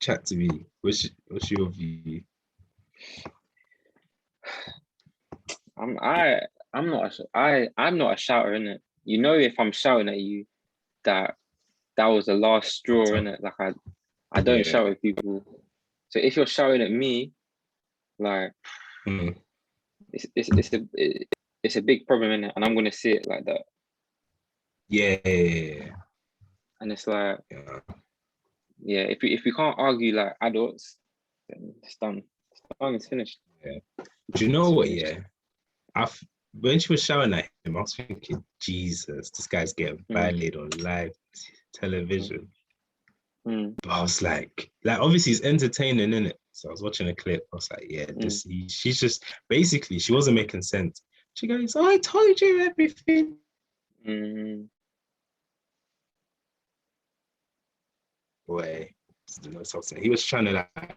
Chat to me. What's your view? I'm not a shouter, innit? You know, if I'm shouting at you, that was the last straw, innit? Like I don't shout at people. So if you're shouting at me, like it's a big problem, innit? And I'm gonna see it like that. Yeah. And it's like, if we can't argue like adults, then it's done. It's finished. Yeah. Do you know what? Yeah, when she was shouting at him, I was thinking, Jesus, this guy's getting violated on live television. But I was like obviously it's entertaining, innit? So I was watching a clip. I was like, yeah, she's just basically she wasn't making sense. She goes, "Oh, I told you everything." Boy, he was trying to like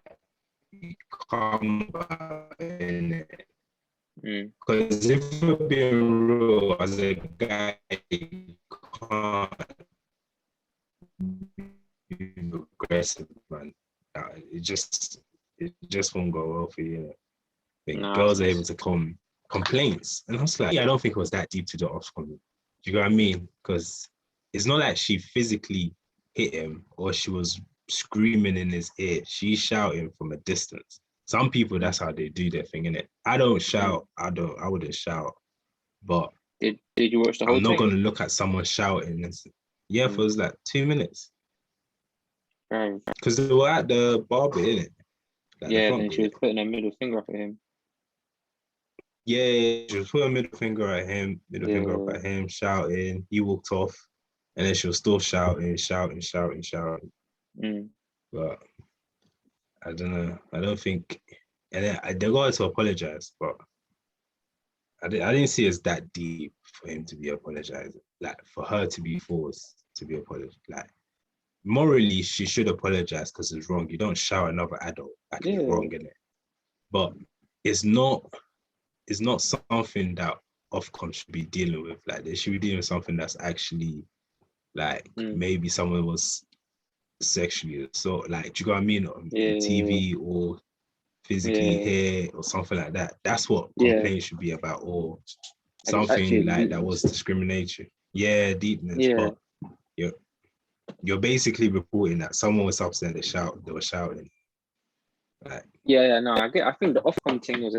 calm down. Because if we're being real, as a guy, you can't be aggressive, man. It just won't go well for you. Girls are able to come complaints, and I was like, I don't think it was that deep to the Ofcom. Do you know what I mean? Because it's not like she physically hit him or she was screaming in his ear. She's shouting from a distance. Some people, that's how they do their thing, innit? I don't shout. I wouldn't shout. But did you watch the whole thing? I'm not going to look at someone shouting. And, for it was like 2 minutes. Because they were at the barber, innit? Like then she was putting her middle finger up at him. Yeah, she was putting her middle finger at him, up at him, shouting. He walked off. And then she was still shouting. But I don't know. I don't think, and then they got to apologize, but I didn't see it as that deep for him to be apologizing. Like for her to be forced to be apologized. Like morally, she should apologize because it's wrong. You don't shout another adult like it's wrong, innit? But it's not something that Ofcom should be dealing with. Like they should be dealing with something that's actually like maybe someone was sexually assault, like, do you know what I mean? On TV or physically here or something like that. That's what complaints should be about, or something like that was discriminatory. Yeah, deepness. But you're basically reporting that someone was upset. They were shouting. Like, I think the Ofcom thing was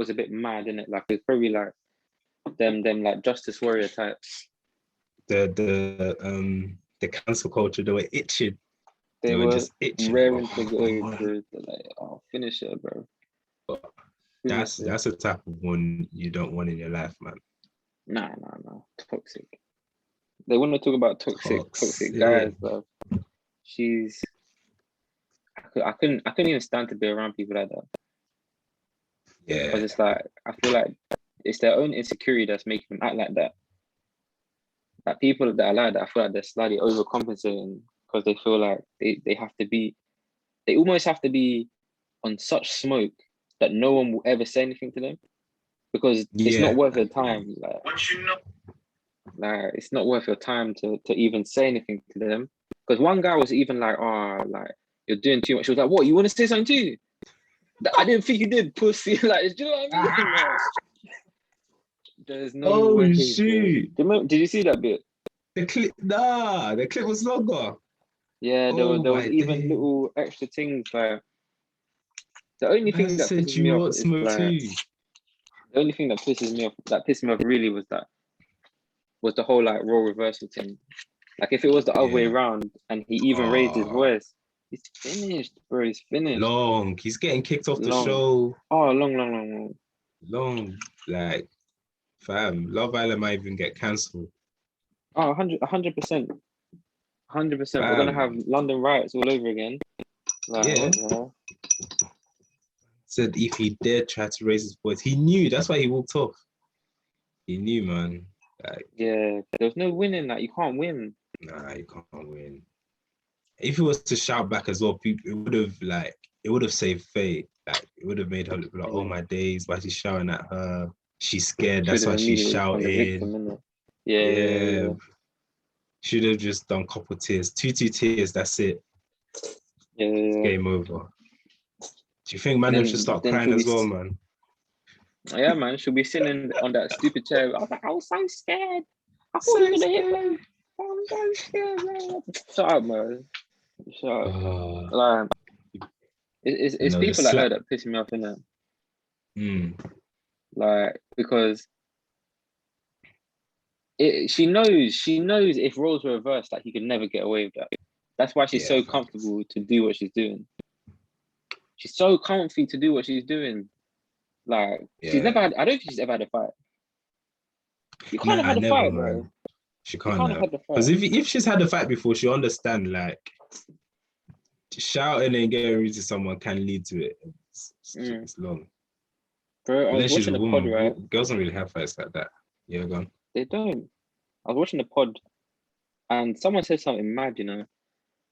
a bit mad, innit? Like it's probably like them like justice warrior types. The cancel culture, they were itching. They were just itching. Raring to go, bro. They're like, oh, finish it, bro. But that's a type of one you don't want in your life, man. Nah. Toxic. They want to talk about toxic guys, bro. I couldn't even stand to be around people like that. Yeah. Because it's like, I feel like it's their own insecurity that's making them act like that. Like people that are like that, I feel like they're slightly overcompensating because they feel like they almost have to be on such smoke that no one will ever say anything to them because it's not worth their time. Like it's not worth your time to even say anything to them. Because one guy was even like, "Oh, like you're doing too much." She was like, "What? You want to say something too?" I didn't think you did, pussy. Like, do you know what I mean? Like, there's no way. Shoot! Did you see that bit? The clip was longer. Yeah, there was even little extra things like the only thing that pisses me off is like, the only thing that pissed me off really was the whole like role reversal thing. Like if it was the other way around and he even raised his voice, he's finished, bro. He's finished. Long. He's getting kicked off the show. Oh, long. Like, fam, Love Island might even get cancelled. Oh, 100%. 100%. We're gonna have London riots all over again. Like, Said if he dared try to raise his voice, he knew. That's why he walked off. He knew, man. Like, there's no winning. Like, you can't win. Nah, you can't win. If he was to shout back as well, people, it would have saved Faye. Like, it would have made her look like, oh my days, why is he shouting at her? She's scared. That's why she's shouting. Yeah. Should have just done couple tiers, two tiers. That's it. Yeah. It's game over. Do you think Mandem should start crying as well, man? Yeah, man. She'll be sitting on that stupid chair. I was so scared. I thought you were gonna hit me. I'm so scared, man. Shut up, man. Shut up. Like, it's people like her that piss me off, innit? Like, because she knows if roles were reversed, like, you could never get away with that. That's why she's so comfortable to do what she's doing. She's so comfy to do what she's doing. Like, she's never had, I don't think she's ever had a fight. You can't have had a fight, bro. She can't have. Because if she's had a fight before, she'll understand, like, shouting and getting rude to someone can lead to it. It's long. Bro, I was watching a pod, right? Girls don't really have fights like that. Yeah, go on. They don't. I was watching a pod and someone said something mad, you know.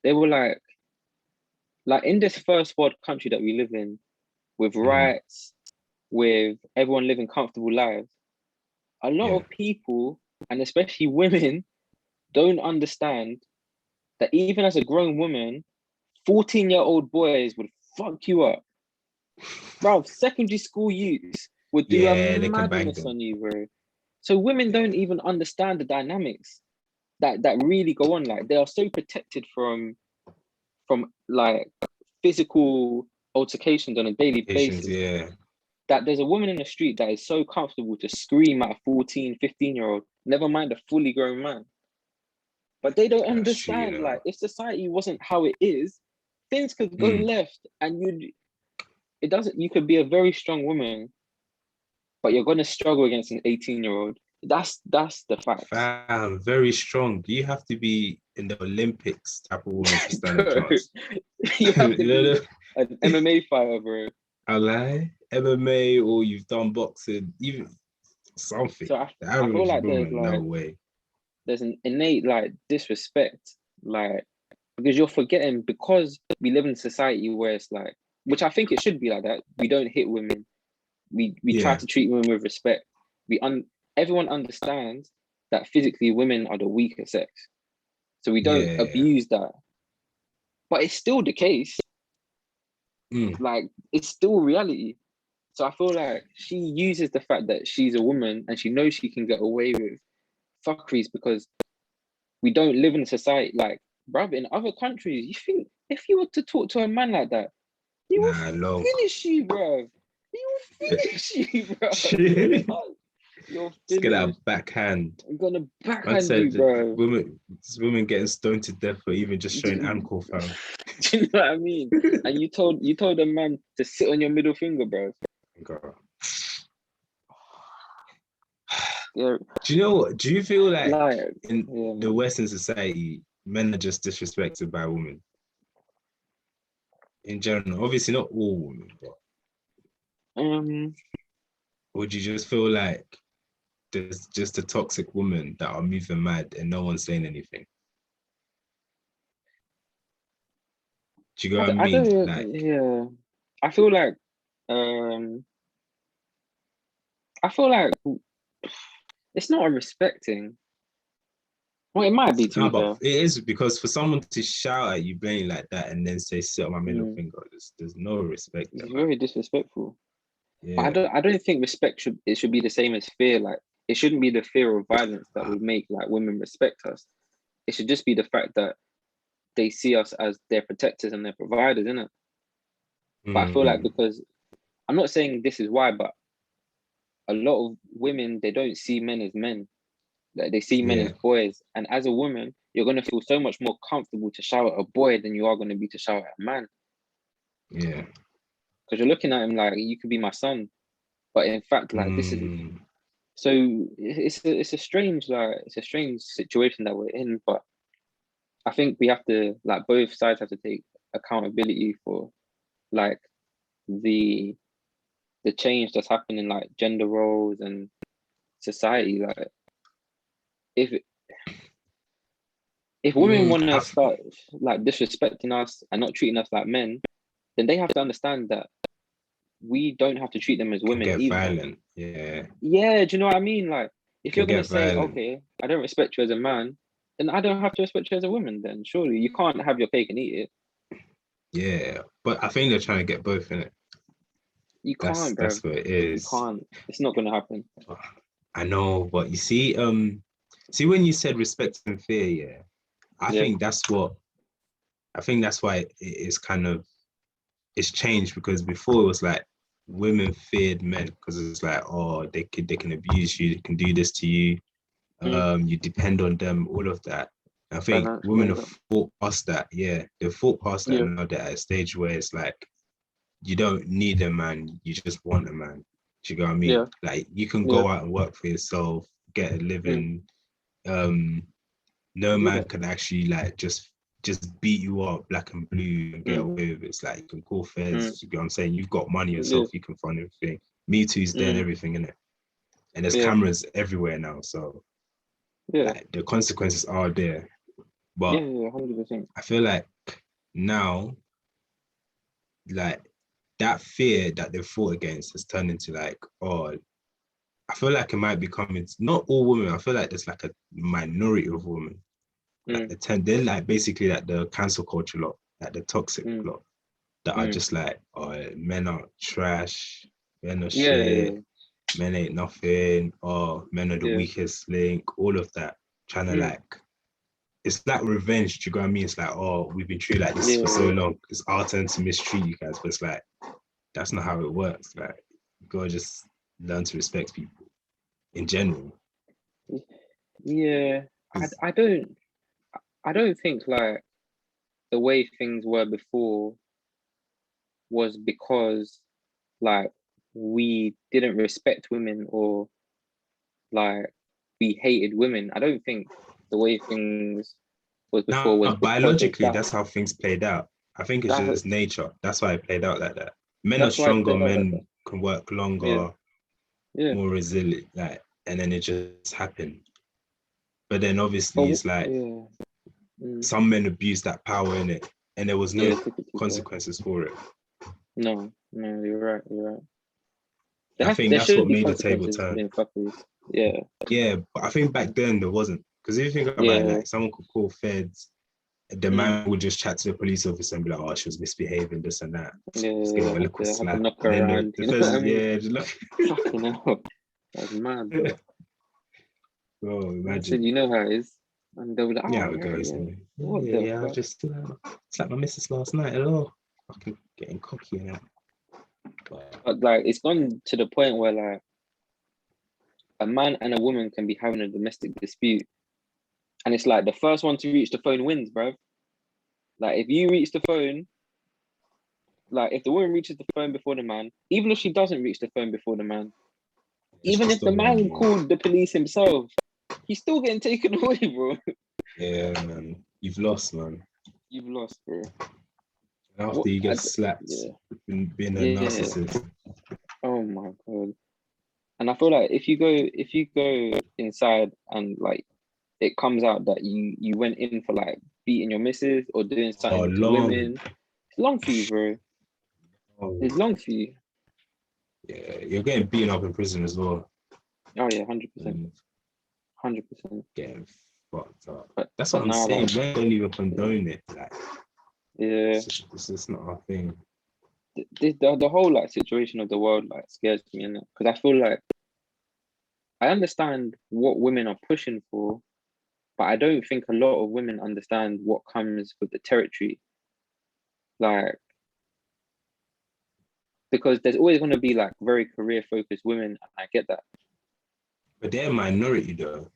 They were like in this first world country that we live in, with rights, with everyone living comfortable lives, a lot of people, and especially women, don't understand that even as a grown woman, 14-year-old boys would fuck you up. Bro, secondary school youths would do a madness on you, bro. So women don't even understand the dynamics that really go on. Like, they are so protected from like physical altercations on a daily basis. That there's a woman in the street that is so comfortable to scream at a 14, 15-year-old, never mind a fully grown man. But they don't understand, true, like, if society wasn't how it is, things could go left, and you could be a very strong woman, but you're gonna struggle against an 18-year-old. That's the fact. Very strong. You have to be in the Olympics type of woman to stand a chance. You have to be an MMA fighter, bro. I lie. MMA, or you've done boxing, even something. So I feel like there's an innate, like, disrespect, like, because you're forgetting, because we live in a society where it's like, which I think it should be like that. We don't hit women. We try to treat women with respect. Everyone understands that physically women are the weaker sex, so we don't abuse that. But it's still the case. Like, it's still reality. So I feel like she uses the fact that she's a woman and she knows she can get away with fuckeries because we don't live in a society like, bruv, in other countries, you think if you were to talk to a man like that, he will finish you, bruv. He will finish you, bruv. You're finished. Get that backhand. I'm gonna backhand you, bro. Women getting stoned to death for even just showing ankle, fam. Do you know what I mean? And you told a man to sit on your middle finger, bro. God. Do you know what? Do you feel like in the Western society, men are just disrespected by women? In general, obviously not all women, but or do you just feel like there's just a toxic woman that are moving mad and no one's saying anything? Do you know what I mean? I feel like it's not a respecting. Well, it might be too. But it is, because for someone to shout at you blatantly like that and then say sit on my middle finger, there's no respect. It's very disrespectful. Yeah. But I don't think respect should be the same as fear. Like, it shouldn't be the fear of violence that would make, like, women respect us. It should just be the fact that they see us as their protectors and their providers, innit? But I feel like, because I'm not saying this is why, but a lot of women, they don't see men as men. Like, they see men as boys. And as a woman, you're going to feel so much more comfortable to shout at a boy than you are going to be to shout at a man. Yeah. Because you're looking at him like, you could be my son. But in fact, like, this is... So it's a strange situation that we're in, but I think we have to, like, both sides have to take accountability for, like, the change that's happening, like, gender roles and society. Like, if women want to start, like, disrespecting us and not treating us like men, then they have to understand that we don't have to treat them as women either. Violent. Yeah. Yeah, do you know what I mean? Like, if you're gonna say, okay, I don't respect you as a man, then I don't have to respect you as a woman. Then surely you can't have your cake and eat it. Yeah, but I think they're trying to get both in it. You can't, bro. That's what it is. You can't. It's not gonna happen. I know, but you see, when you said respect and fear, yeah, I think that's why it's kind of, it's changed, because before it was like women feared men because it's like, oh, they can abuse you, they can do this to you, you depend on them, all of that. I think women have fought past that. Yeah, they've fought past that, and now they're at a stage where it's like, you don't need a man, you just want a man. Do you get what I mean? Yeah. Like, you can go out and work for yourself, get a living. No man can actually like just beat you up black and blue and get away with it. It's like, you can call fairs. You get what I'm saying? You've got money yourself, you can fund everything. Me Too's there and everything, innit? And there's cameras everywhere now, so like, the consequences are there. But 100%. I feel like now, like, that fear that they fought against has turned into like, oh, I feel like it might be coming. Not all women. I feel like there's like a minority of women. Like they're like basically like the cancel culture lot, like the toxic lot, that are just like, oh, men are trash, men are shit, men ain't nothing, oh, men are the weakest link, all of that. Trying to like, it's like revenge. Do you know what I mean? It's like, oh, we've been treated like this for so long. It's our turn to mistreat you guys, but it's like, that's not how it works. Like, you gotta just learn to respect people in general. Yeah, I don't think like the way things were before was because like we didn't respect women or like we hated women. I don't think the way things was before was biologically that's how things played out. I think it's just nature. That's why it played out like that. Men are stronger, men can work longer, more resilient, like, and then it just happened. But then obviously it's like some men abuse that power in it, and there was no consequences for it. No, you're right. I think that's what made the table turn. Yeah, but I think back then there wasn't, because if you think about it, like, someone could call feds, the man would just chat to the police officer and be like, oh, she was misbehaving, this and that. Just give her a little slap. Knock her around, the feds, just look. Fucking hell. That's mad, bro. Bro, imagine. I said, you know how it is. And they'll be like, how it goes. I just slapped my missus last night. Hello. Fucking getting cocky and that. But like, it's gone to the point where like a man and a woman can be having a domestic dispute, and it's like the first one to reach the phone wins, bro. Like, if you reach the phone, like if the woman reaches the phone before the man, even if she doesn't reach the phone before the man, even if the man called the police himself, he's still getting taken away, bro. Yeah, man. You've lost, man. You've lost, bro. After you get slapped, being a narcissist. Oh my God. And I feel like if you go inside and like it comes out that you went in for like beating your missus or doing something to women, it's long for you, bro. It's long for you. Yeah, you're getting beaten up in prison as well. Oh yeah, 100%. 100%. Getting fucked up. That's what I'm saying. We don't even condone it. Like, it's just not our thing. The whole like situation of the world like scares me, innit? Because I feel like I understand what women are pushing for, but I don't think a lot of women understand what comes with the territory. Like, because there's always going to be like very career focused women, and I get that. But they're a minority though.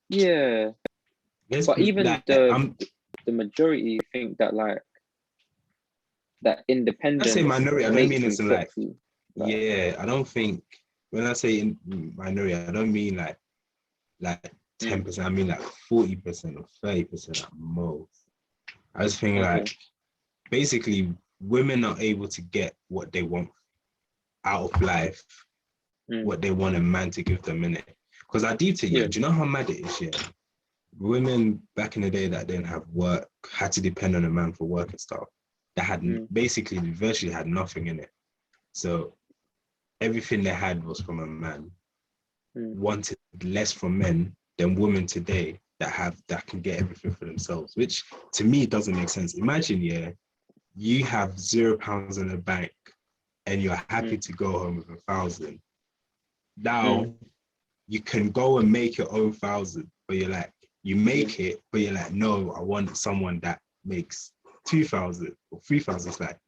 Yeah. But even like, the majority think that like that independence. I say minority, I don't mean it's like, I don't think, when I say minority, I don't mean like 10%, I mean like 40% or 30% at most. I was thinking like, basically, women are able to get what they want out of life, what they want a man to give them in it. Because I do think, do you know how mad it is, women back in the day that didn't have work, had to depend on a man for work and stuff, that had basically virtually had nothing in it. So everything they had was from a man, wanted less from men than women today that can get everything for themselves, which to me doesn't make sense. Imagine, you have £0 in the bank and you're happy to go home with 1,000. Now you can go and make your own 1,000, but you're like, you make it, but you're like, no, I want someone that makes 2,000 or 3,000. It's like,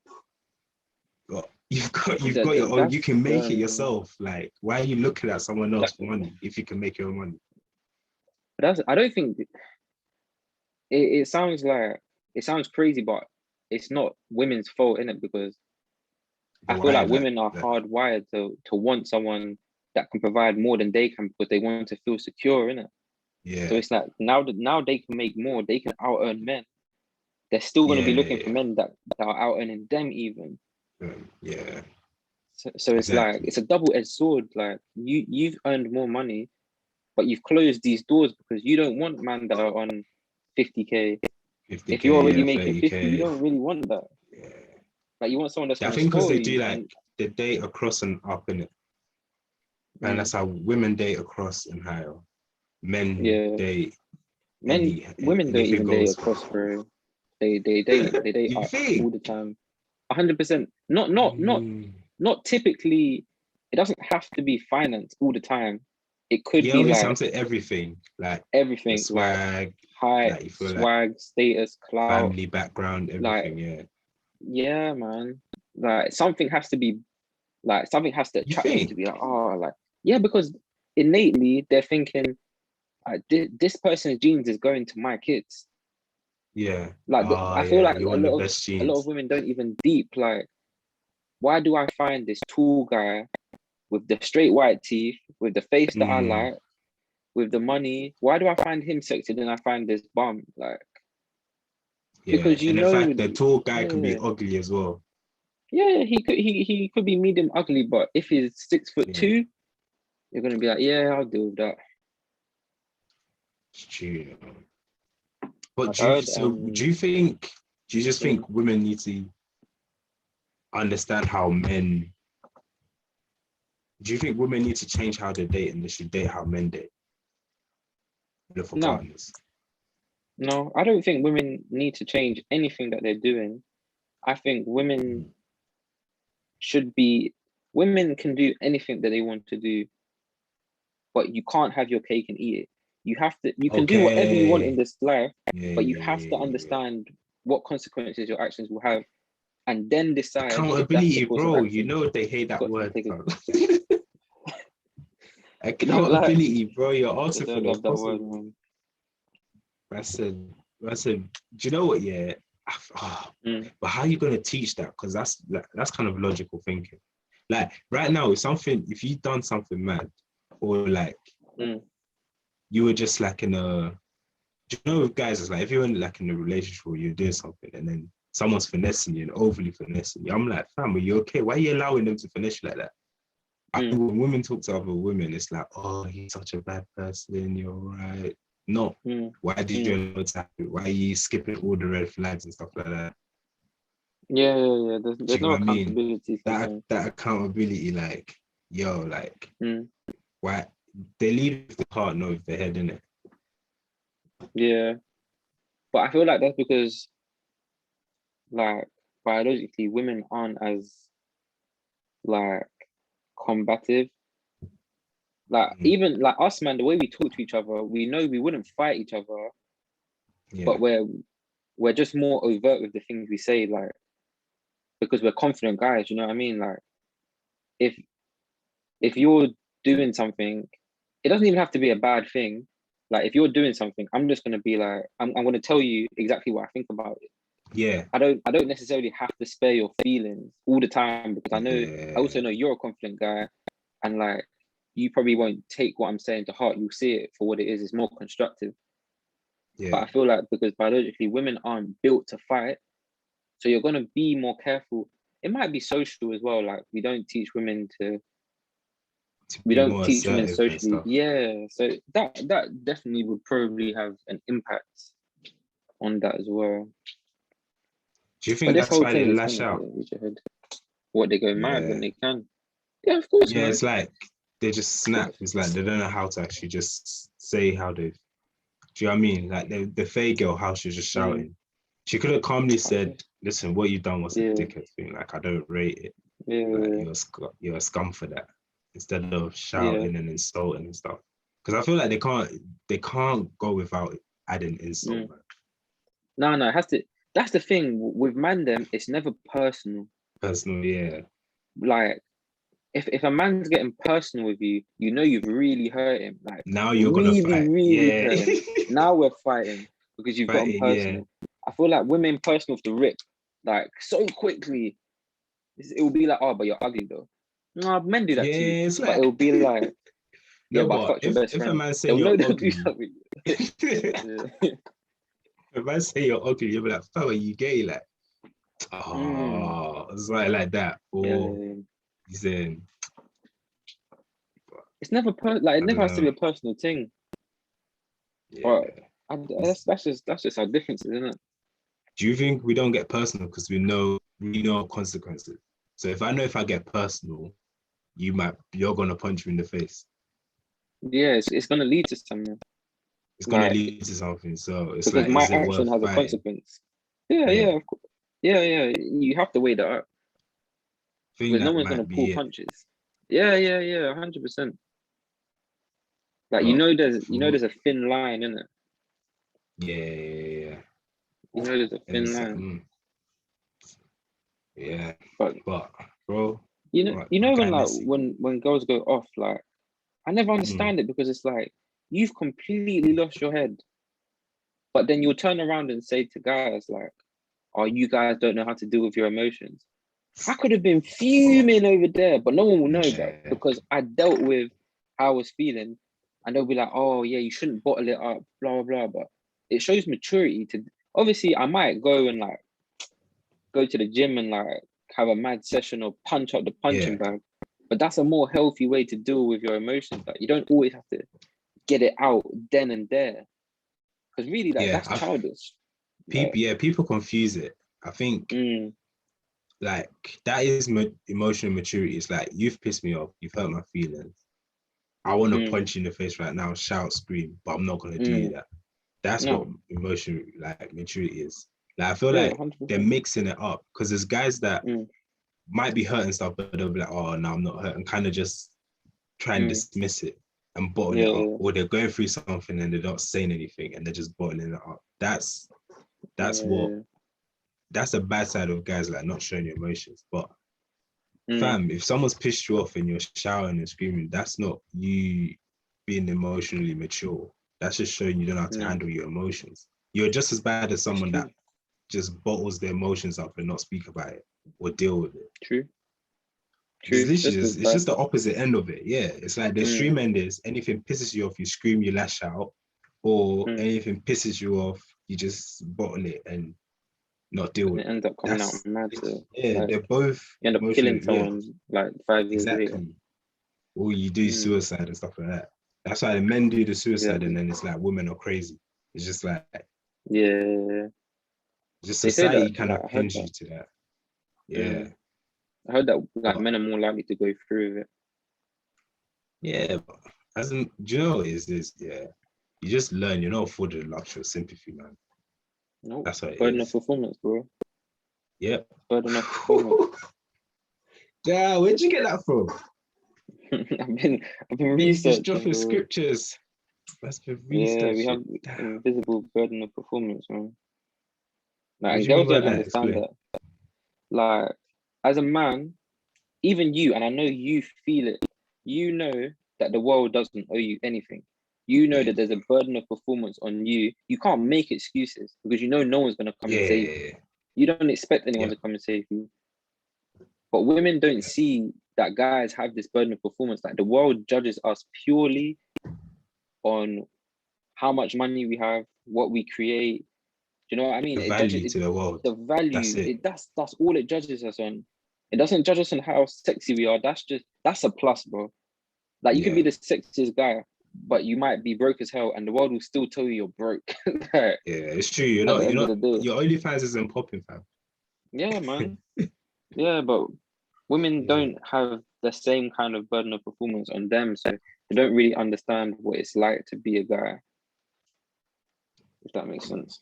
well, you've got your own. You can make it yourself. Like, why are you looking at someone else for money if you can make your own money? I don't think it sounds crazy, but it's not women's fault, innit? Because I feel like women are hardwired to want someone that can provide more than they can, because they want to feel secure, innit? Yeah. So it's like now they can make more, they can out earn men. They're still going to be looking for men that are out earning them even. Yeah. So it's like, it's a double-edged sword. Like you've earned more money, but you've closed these doors because you don't want men that are on 50K. If you're already making 50, you don't really want that. Yeah. Like you want someone that's going I to think because they you, do like they date across and up in it. And that's how women date across and higher. Men date. Women don't even date across, bro. They date up all the time. 100%. Not typically. It doesn't have to be finance all the time. It could be like everything, like everything, swag, like height, swag, status, clout, family background, everything. Like, yeah, man. Like something has to attract them to be like, oh, like, yeah, because innately they're thinking, this person's genes is going to my kids. Yeah. Like I feel like a lot of women don't even deep like, why do I find this tall guy with the straight white teeth, with the face that I like, with the money? Why do I find him sexy then I find this bum? Like, because in fact, the tall guy can be ugly as well. Yeah, he could be medium ugly, but if he's 6'2", you're gonna be like, yeah, I'll deal with that. It's true. But do you just think women need to understand how men? Do you think women need to change how they date and they should date how men date? For partners. No, I don't think women need to change anything that they're doing. I think women women can do anything that they want to do, but you can't have your cake and eat it. You can do whatever you want in this life, but you have to understand what consequences your actions will have, and then decide. Accountability, bro. You know they hate that word. Accountability, bro. You're also for that word, man. I said, do you know what? Yeah. But how are you gonna teach that? Because that's kind of logical thinking. Like right now, if you've done something mad, or like you were just like in a, do you know, with guys, it's like if you're in like in a relationship or you're doing something and then someone's finessing you and overly finessing you, I'm like, fam, are you okay? Why are you allowing them to finesse you like that? I think when women talk to other women, it's like, oh, he's such a bad person, you're right. No. Why did you allow it to happen? Why are you skipping all the red flags and stuff like that? Yeah. There's no accountability. That accountability, like, yo, like, why they lead with the heart, not with the head, innit? Yeah, but I feel like that's because, like, biologically, women aren't as like combative. Like even like us, man, the way we talk to each other, we know we wouldn't fight each other, but we're just more overt with the things we say, like, because we're confident guys. You know what I mean? Like, if you're doing something, it doesn't even have to be a bad thing. Like if you're doing something, I'm just gonna be like, I'm gonna tell you exactly what I think about it. Yeah. I don't necessarily have to spare your feelings all the time, because I also know you're a confident guy, and like you probably won't take what I'm saying to heart. You'll see it for what it is. It's more constructive. Yeah. But I feel like because biologically women aren't built to fight, so you're gonna be more careful. It might be social as well. Like we don't teach women socially. Yeah, so that definitely would probably have an impact on that as well. Do you think that's why they lash out? What, they go mad when they can? Yeah, of course. Yeah, man. it's like they just snap. It's like they don't know how to actually just say how they. Do you know what I mean? Like the Faye girl, how she was just shouting. She could have calmly said, "Listen, what you done was a dickhead thing. Like, I don't rate it. Like, you're a scum for that." Instead of shouting and insulting and stuff. Because I feel like they can't go without adding insult. Man. No, it has to. That's the thing with Mandem. It's never personal. Personal, yeah. Like, if a man's getting personal with you, you know you've really hurt him. Like, now you're really, gonna fight. Really hurt him. Now we're fighting because you've gotten personal. Yeah. I feel like women personal off the rip, like so quickly. It will be like, oh, but you're ugly though. No, men do that too. It's like, but it'll be like, yeah, but fuck your best friend. If a man say you're ugly, if I say you're ugly, you'll be like, "Fella, you gay?" Like, it's like that. Or he's saying, it's never it never has to be a personal thing. Yeah. But that's just our differences, isn't it? Do you think we don't get personal because we know consequences? So if I know if I get personal, you're gonna punch me in the face. Yeah, it's gonna lead to something. It's gonna lead to something. So it's because like, my action has a consequence. Yeah, of course. Yeah. You have to weigh that up. Because no one's gonna pull punches. Yeah, 100%. Like there's a thin line, isn't it? Yeah. You know there's a thin line. Yeah. But bro. You know when girls go off, like I never understand it because it's like you've completely lost your head. But then you'll turn around and say to guys like, "Oh, you guys don't know how to deal with your emotions." I could have been fuming over there, but no one will know that because I dealt with how I was feeling, and they'll be like, "Oh yeah, you shouldn't bottle it up, blah blah blah." But it shows maturity to. Obviously, I might go and like go to the gym and like have a mad session or punch out the punching bag, but that's a more healthy way to deal with your emotions. Like you don't always have to get it out then and there, because really, that's childish. People confuse it. I think like that is emotional maturity. It's like, you've pissed me off, you've hurt my feelings. I want to punch you in the face right now, shout, scream, but I'm not gonna do that. That's what emotional maturity is. Like I feel like 100%. They're mixing it up because there's guys that might be hurting stuff, but they'll be like, "Oh no, I'm not hurt," and kind of just try and dismiss it and bottle it up, or they're going through something and they're not saying anything and they're just bottling it up. That's a bad side of guys, like not showing your emotions. But fam, if someone's pissed you off and you're shouting and screaming, that's not you being emotionally mature. That's just showing you don't know how to handle your emotions. You're just as bad as someone that just bottles their emotions up and not speak about it or deal with it. True. It's just the opposite end of it. Yeah, it's like the extreme end is anything pisses you off, you scream, you lash out, or anything pisses you off, you just bottle it and not deal with it. It ends up coming out mad. They're both. You end up killing someone like 5 years later. Or you do suicide and stuff like that. That's why the men do the suicide, and then it's like women are crazy. It's just like just society kind of pins you to that. Yeah. I heard that like men are more likely to go through with it. Yeah, but do you know what it is this? Yeah. You just learn, you're not afforded the luxury of sympathy, man. No, that's what it burden is. of performance, bro. Yep. Burden of performance. Yeah, where'd you get that from? I've been researching. Just dropping scriptures. That's been research. Yeah, we have invisible burden of performance, man. Like, and girls don't understand that. Like, as a man, even you, and I know you feel it, you know that the world doesn't owe you anything. You know that there's a burden of performance on you. You can't make excuses because you know no one's going to come and save you. You don't expect anyone to come and save you. But women don't see that guys have this burden of performance. Like the world judges us purely on how much money we have, what we create. Do you know what I mean? The value to the world. The value. That's all it judges us on. It doesn't judge us on how sexy we are. That's a plus, bro. Like you can be the sexiest guy, but you might be broke as hell, and the world will still tell you you're broke. Yeah, it's true. You're not. Your OnlyFans isn't popping, fam. Yeah, man. Yeah, but women don't have the same kind of burden of performance on them, so they don't really understand what it's like to be a guy. If that makes sense.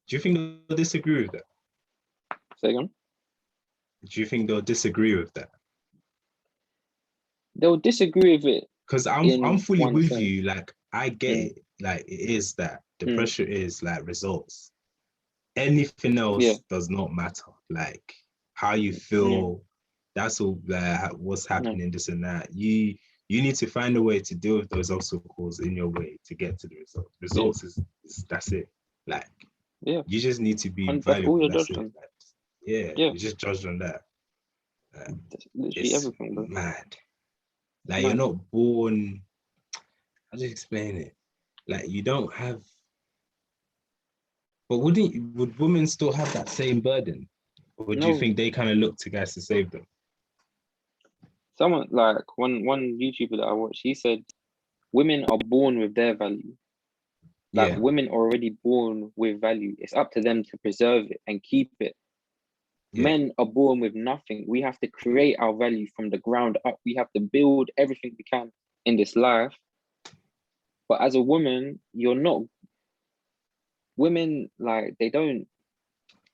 Do you think they'll disagree with that? Say again? Do you think they'll disagree with that? They'll disagree with it. Because I'm fully with sense. you. Like, I get it. Like, it is that the pressure is like results. Anything else does not matter. Like, how you feel, that's all. Like, what's happening, this and that. You need to find a way to deal with those obstacles in your way to get to the result. Results is that's it. Like, you just need to be valuable. That's it. Like, you're just judged on that. That's literally everything, bro. Mad. Like, you're not born. I'll just explain it. Like, you don't have. But would women still have that same burden? Or do you think they kind of look to guys to save them? Someone, like, one YouTuber that I watched, he said, women are born with their value. Like, women are already born with value. It's up to them to preserve it and keep it. Men are born with nothing. We have to create our value from the ground up. We have to build everything we can in this life. But as a woman, you're not. Women, like, they don't.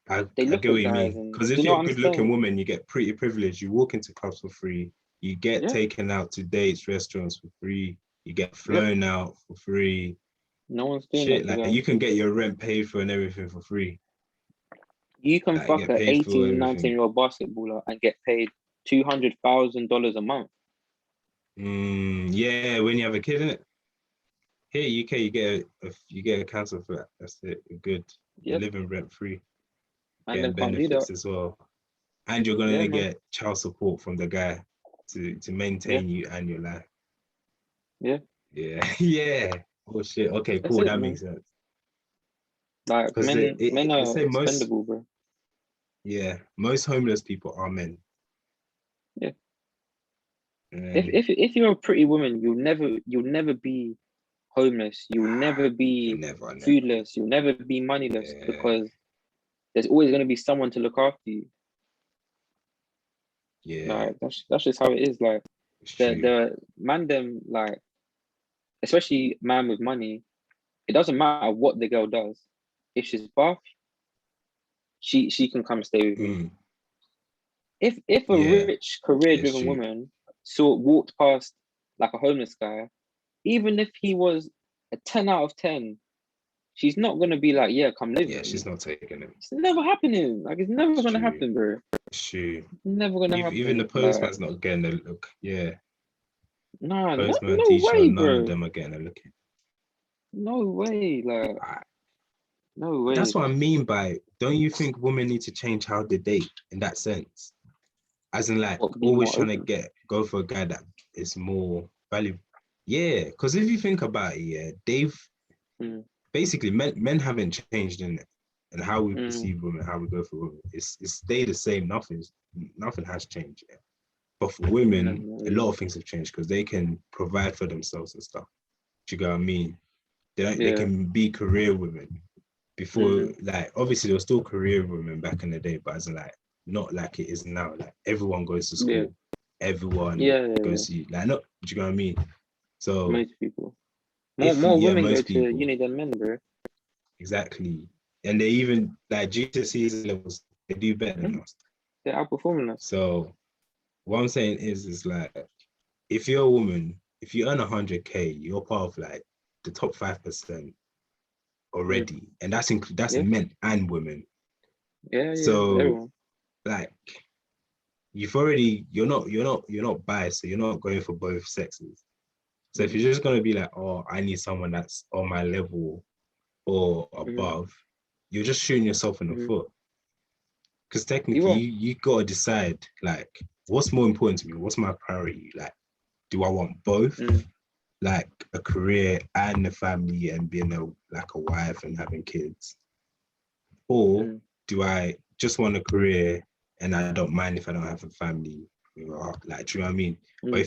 I get what you mean. Because if you're a good-looking woman, you get pretty privileged. You walk into clubs for free. You get taken out to dates, restaurants for free. You get flown out for free. No one's doing shit. That like, you can get your rent paid for and everything for free. You can fuck an 18, 19-year-old basketballer and get paid $200,000 a month. Yeah, when you have a kid, innit? Here, UK, you get a council for that. That's it. You're good. You're living rent free. Getting benefits as well, and you're gonna get child support from the guy to maintain you and your life. Yeah. Oh shit. Okay, cool. That makes sense. Like, men are expendable, bro. Yeah, most homeless people are men. Yeah. If you're a pretty woman, you'll never be homeless. You'll never be foodless. You'll never be moneyless because there's always going to be someone to look after you. Yeah. Like, that's just how it is. Like, the Mandem, like, especially man with money, it doesn't matter what the girl does. If she's buff, she can come stay with you. If a rich, career-driven woman walked past like a homeless guy, even if he was a 10 out of 10, she's not gonna be like, come live with me. She's not taking it. It's never happening. Like, it's never gonna happen, bro. It's never gonna happen. Even the postman's not getting a look. Nah, postman, no teacher, way, none bro. of them are getting a look. No way, like. No way. That's what I mean by, don't you think women need to change how they date in that sense? As in, like, always trying to go for a guy that is more valuable. Yeah, because if you think about it, they've basically men haven't changed in it, and how we perceive women, how we go for women. It's stayed the same. Nothing has changed yet. But for women, a lot of things have changed because they can provide for themselves and stuff. Do you get what I mean? They can be career women. Before, like, obviously there were still career women back in the day, but as in, like, not like it is now. Like, everyone goes to school, everyone goes to, like, not, do you know what I mean? So most people, more women go to uni than men, bro. Exactly, and they even, like, GCSE levels, they do better than us. They're outperforming us. So what I'm saying is like, if you're a woman, if you earn 100K, you're part of, like, the top 5%. Already, and that's men and women. So everyone. Like, you're not biased, so you're not going for both sexes. So if you're just gonna be like, oh, I need someone that's on my level or above, you're just shooting yourself in the foot. Because technically, you gotta decide, like, what's more important to me? What's my priority? Like, do I want both? Like, a career and a family and being a wife and having kids? Or do I just want a career and I don't mind if I don't have a family? Like, do you know what I mean? But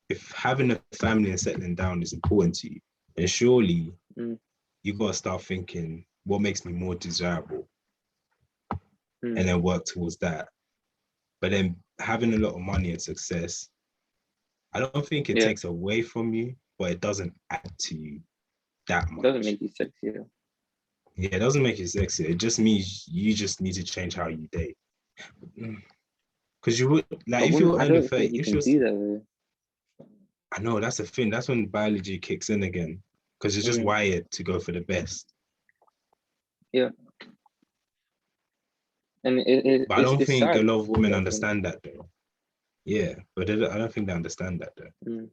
if having a family and settling down is important to you, then surely you got to start thinking, what makes me more desirable? And then work towards that. But then having a lot of money and success, I don't think it takes away from you, but it doesn't add to you that much. It doesn't make you sexier. Yeah, it doesn't make you sexier. It just means you just need to change how you date. Because you would, like, if you're under 30, you can do that. I know, that's the thing. That's when biology kicks in again. Because it's just wired to go for the best. Yeah. And but I don't think a lot of women understand that, though. Yeah, but I don't think they understand that, though.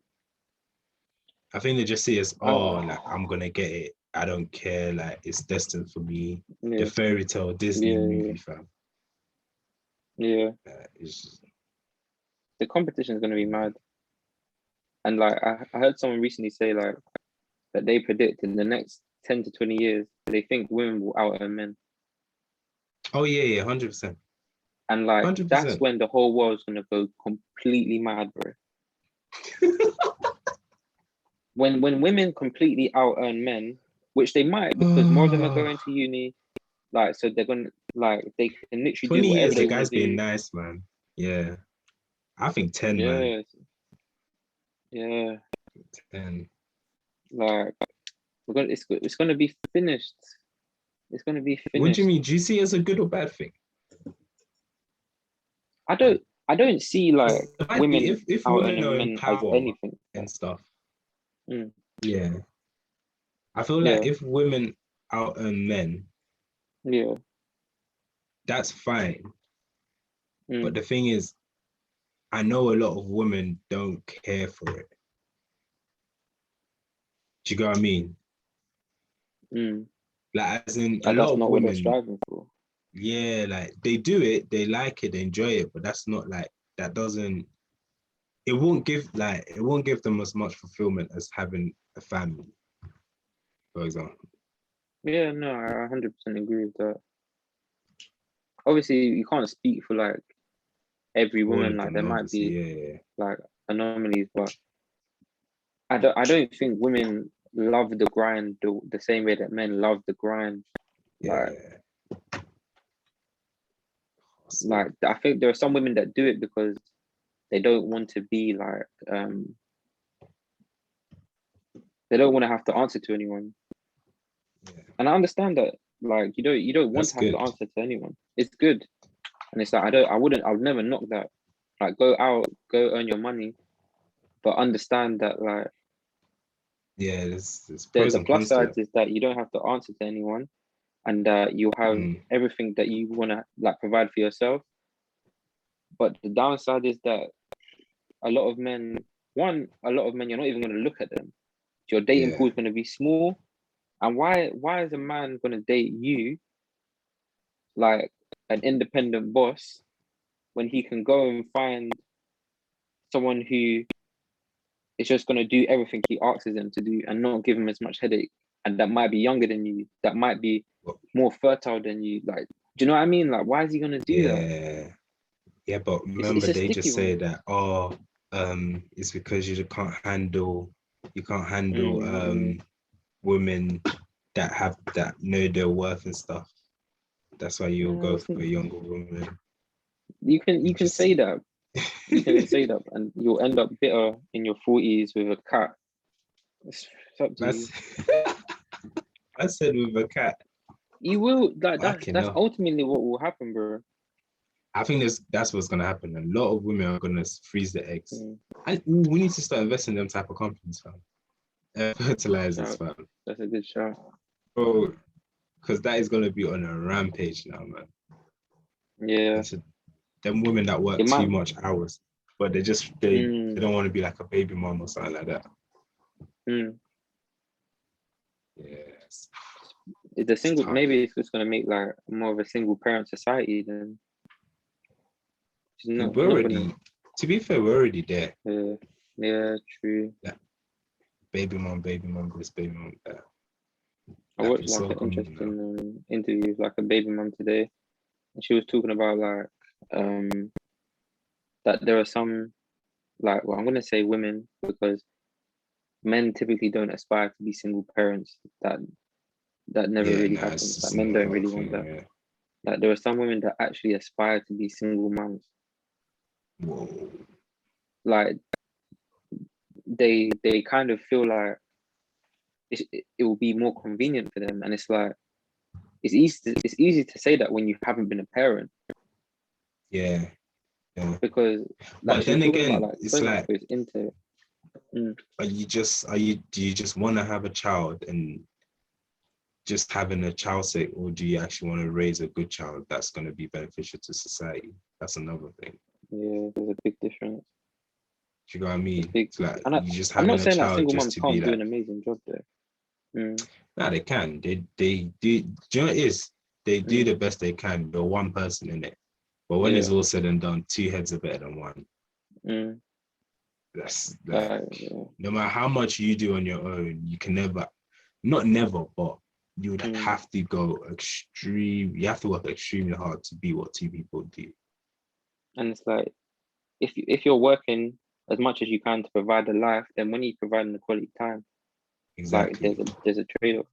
I think they just see it as, like, I'm going to get it. I don't care. Like, it's destined for me. The fairy tale Disney movie, fam. Yeah. The competition is going to be mad. And, like, I heard someone recently say, like, that they predict in the next 10 to 20 years, they think women will out-earn men. Oh, yeah, 100%. And, like, 100%. That's when the whole world's going to go completely mad, bro. When women completely out-earn men, which they might, because more of them are going to uni, like, so they're going to, like, they can literally do whatever they want to do. 20 years, the guy's being nice, man. Yeah. I think 10, man. Yeah. 10. Like, it's going to be finished. It's going to be finished. What do you mean? Do you see it as a good or bad thing? I don't see, like, women if women are in power anything and stuff. Yeah. I feel like if women out-earn men, that's fine. But the thing is, I know a lot of women don't care for it. Do you get what I mean? Like, as in, a lot of women, what they're striving for. Yeah, like, they do it, they like it, they enjoy it, but that's not, like, that doesn't, it won't give them as much fulfillment as having a family, for example. Yeah, no, I 100% agree with that. Obviously, you can't speak for, like, every woman. Like, there might be like anomalies, but I don't think women love the grind the same way that men love the grind. Like I think there are some women that do it because they don't want to be like they don't want to have to answer to anyone. And I understand that, like, you don't want to have to answer to anyone. It's good. And it's like I would never knock that. Like, go earn your money, but understand that, like, there's the plus side is that you don't have to answer to anyone, and you have everything that you want to, like, provide for yourself. But the downside is that a lot of men, you're not even going to look at them. Your dating pool is going to be small. And why is a man going to date you, like an independent boss, when he can go and find someone who is just going to do everything he asks him to do and not give him as much headache, and that might be younger than you, that might be more fertile than you? Like, do you know what I mean? Like, why is he going to do that? Yeah, but remember, they just say that, it's because you can't handle women that know their worth and stuff. That's why you'll go for a younger woman. You can say that. You can say that, and you'll end up bitter in your 40s with a cat. It's up to you. I said with a cat. You will. That's ultimately what will happen, bro. I think that's what's gonna happen. A lot of women are gonna freeze their eggs. We need to start investing in them type of companies, fam. Fertilizers, fam. That's a good shout. Bro, because that is gonna be on a rampage now, man. Yeah. Them women that work too much hours, but they don't want to be like a baby mom or something like that. Yes. Maybe it's just gonna make, like, more of a single parent society then. To be fair, we're already there. Yeah, true. Like, baby mom, this, baby mom that. I watched, like, an interesting interview with, like, a baby mom today, and she was talking about, like, that there are some, like, well, I'm gonna say women, because men typically don't aspire to be single parents. That never really happens. Like, men don't really want that. Like, there are some women that actually aspire to be single moms. Whoa. Like they kind of feel like it will be more convenient for them, and it's like it's easy to say that when you haven't been a parent. Yeah. Because but then again, about, it's like goes into it. Do you just want to have a child and just having a child sake, or do you actually want to raise a good child that's going to be beneficial to society? That's another thing. Yeah, there's a big difference. Do you know what I mean? It's like you just I'm having not saying a child that single just moms to can't be do like, an amazing job there. No, they can. They do. Do you know what it is? They do the best they can. You're one person in it, but when it's all said and done, two heads are better than one. That's like, no matter how much you do on your own, you can never, not never, but you would have to go extreme. You have to work extremely hard to be what two people do. And it's like, if you're working as much as you can to provide the life, then when you provide the quality time, exactly, like there's a trade-off.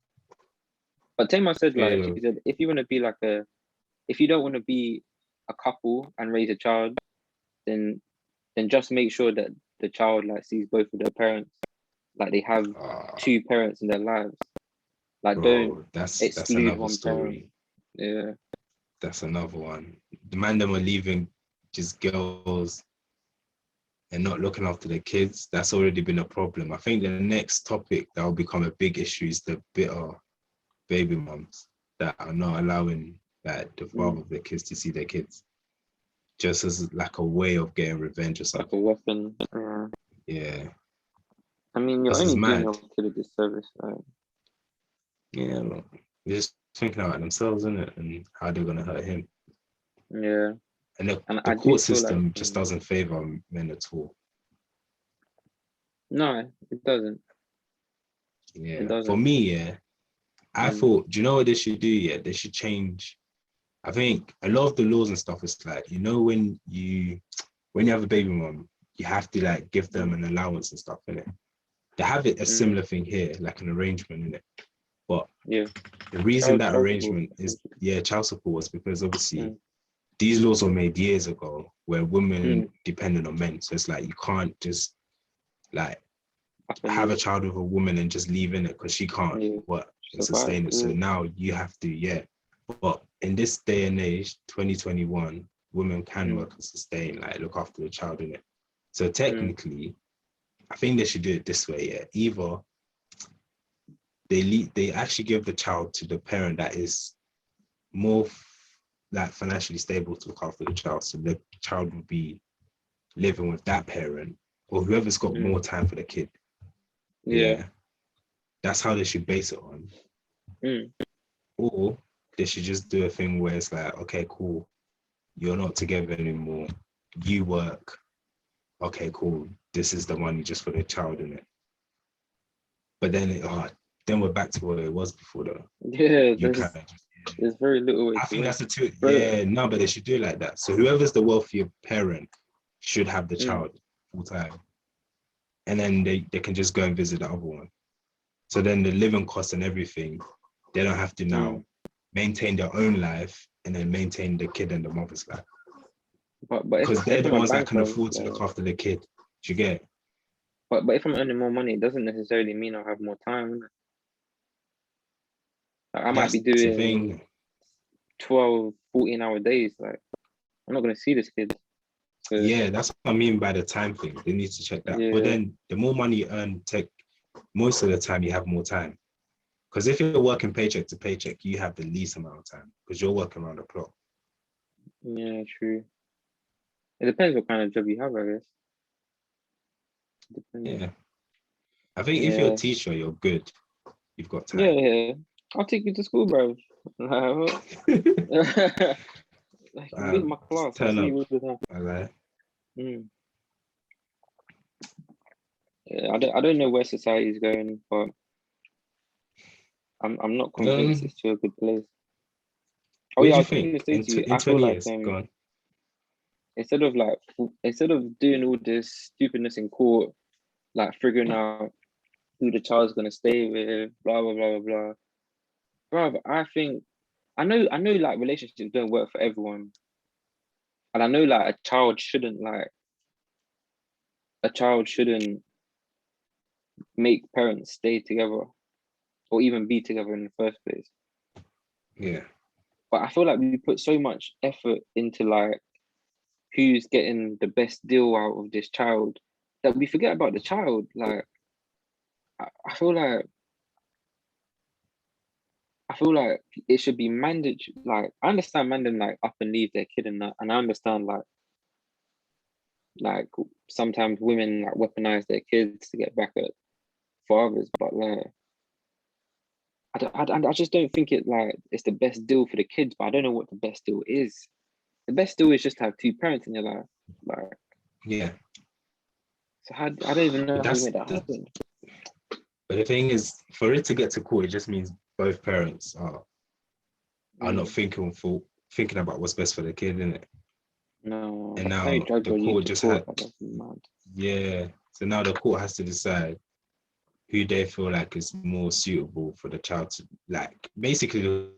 But Tamar said, like, she said, if you want to be like if you don't want to be a couple and raise a child, then just make sure that the child like sees both of their parents, like they have two parents in their lives. Like, don't exclude another one story. Parent. Yeah, that's another one. The Mandem are leaving just girls and not looking after their kids. That's already been a problem. I think the next topic that will become a big issue is the bitter baby moms that are not allowing like the father of their kids to see their kids, just as like a way of getting revenge or something. Like a weapon. Yeah. I mean, you're only doing your kid a disservice, right? Yeah, look, they're just thinking about themselves, isn't it, and how they're gonna hurt him. Yeah. And the court system just doesn't favor men at all. No, it doesn't. Yeah. It doesn't. For me, yeah, I thought, do you know what they should do? Yeah, they should change. I think a lot of the laws and stuff is like, you know, when you have a baby mom, you have to like give them an allowance and stuff, innit? They have it a similar thing here, like an arrangement, innit? But the reason that arrangement is, child support, was because obviously these laws were made years ago where women depended on men. So it's like you can't just like have a child with a woman and just leave in it because she can't work and sustain it. So now you have to, But in this day and age, 2021, women can work and sustain, like look after the child in it. So technically, I think they should do it this way, Either they actually give the child to the parent that is more like financially stable to look after the child. So the child will be living with that parent or whoever's got more time for the kid. Yeah. That's how they should base it on. Or they should just do a thing where it's like, okay, cool. You're not together anymore. You work. Okay, cool. This is the money just for the child in it. But then then we're back to what it was before though. Yeah, there's very little. I think that's the two. Yeah, no, but they should do it like that. So whoever's the wealthier parent should have the child full time. And then they can just go and visit the other one. So then the living costs and everything, they don't have to now maintain their own life and then maintain the kid and the mother's life. But because they're the ones that can afford to look after the kid. Do you get it? But if I'm earning more money, it doesn't necessarily mean I'll have more time. Like, I might be doing 12, 14-hour days. Like, I'm not going to see this kid. Yeah, that's what I mean by the time thing. They need to check that. But then the more money you earn, most of the time you have more time. Because if you're working paycheck to paycheck, you have the least amount of time because you're working around the clock. Yeah, true. It depends what kind of job you have, I guess. Yeah. I think if you're a teacher, you're good. You've got time. Yeah. I'll take you to school, bro. Like, leave my class. Turn up. Yeah, I don't know where society is going, but I'm not convinced it's to a good place. Oh yeah, I was going to say to you, I feel like instead of doing all this stupidness in court, like figuring out who the child's gonna stay with, blah blah blah blah blah. Bro, I think I know like relationships don't work for everyone, and I know like a child shouldn't like a child shouldn't make parents stay together or even be together in the first place. Yeah. But I feel like we put so much effort into like who's getting the best deal out of this child that we forget about the child. Like I feel like it should be mandatory. Like I understand Mandem like up and leave their kid and that, and I understand like sometimes women like weaponize their kids to get back at fathers, but like I just don't think it's the best deal for the kids. But I don't know what the best deal is. The best deal is just to have two parents in your life. Like Yeah. So I don't even know how you make that happen. But the thing is, for it to get to court, it just means both parents are not thinking about what's best for the kid, innit? No. And now the court just had, yeah. So now the court has to decide who they feel like is more suitable for the child to, like, basically,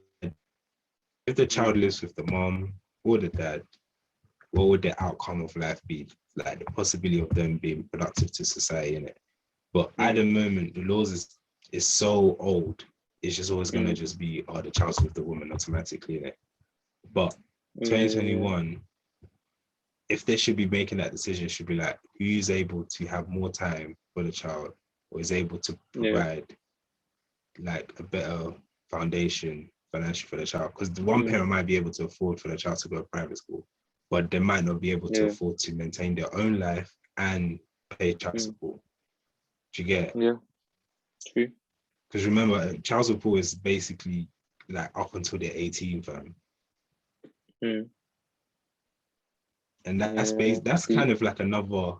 if the child lives with the mom or the dad, what would the outcome of life be? Like the possibility of them being productive to society, innit? But at the moment, the laws is so old. It's just always gonna just be, the child's with the woman automatically, innit? But 2021, if they should be making that decision, it should be like who's able to have more time for the child or is able to provide like a better foundation financially for the child. Because the one parent might be able to afford for the child to go to private school, but they might not be able to afford to maintain their own life and pay child support. Do you get it? Yeah, true. Because remember, child support is basically like up until they're 18, fam. And that's kind of like another,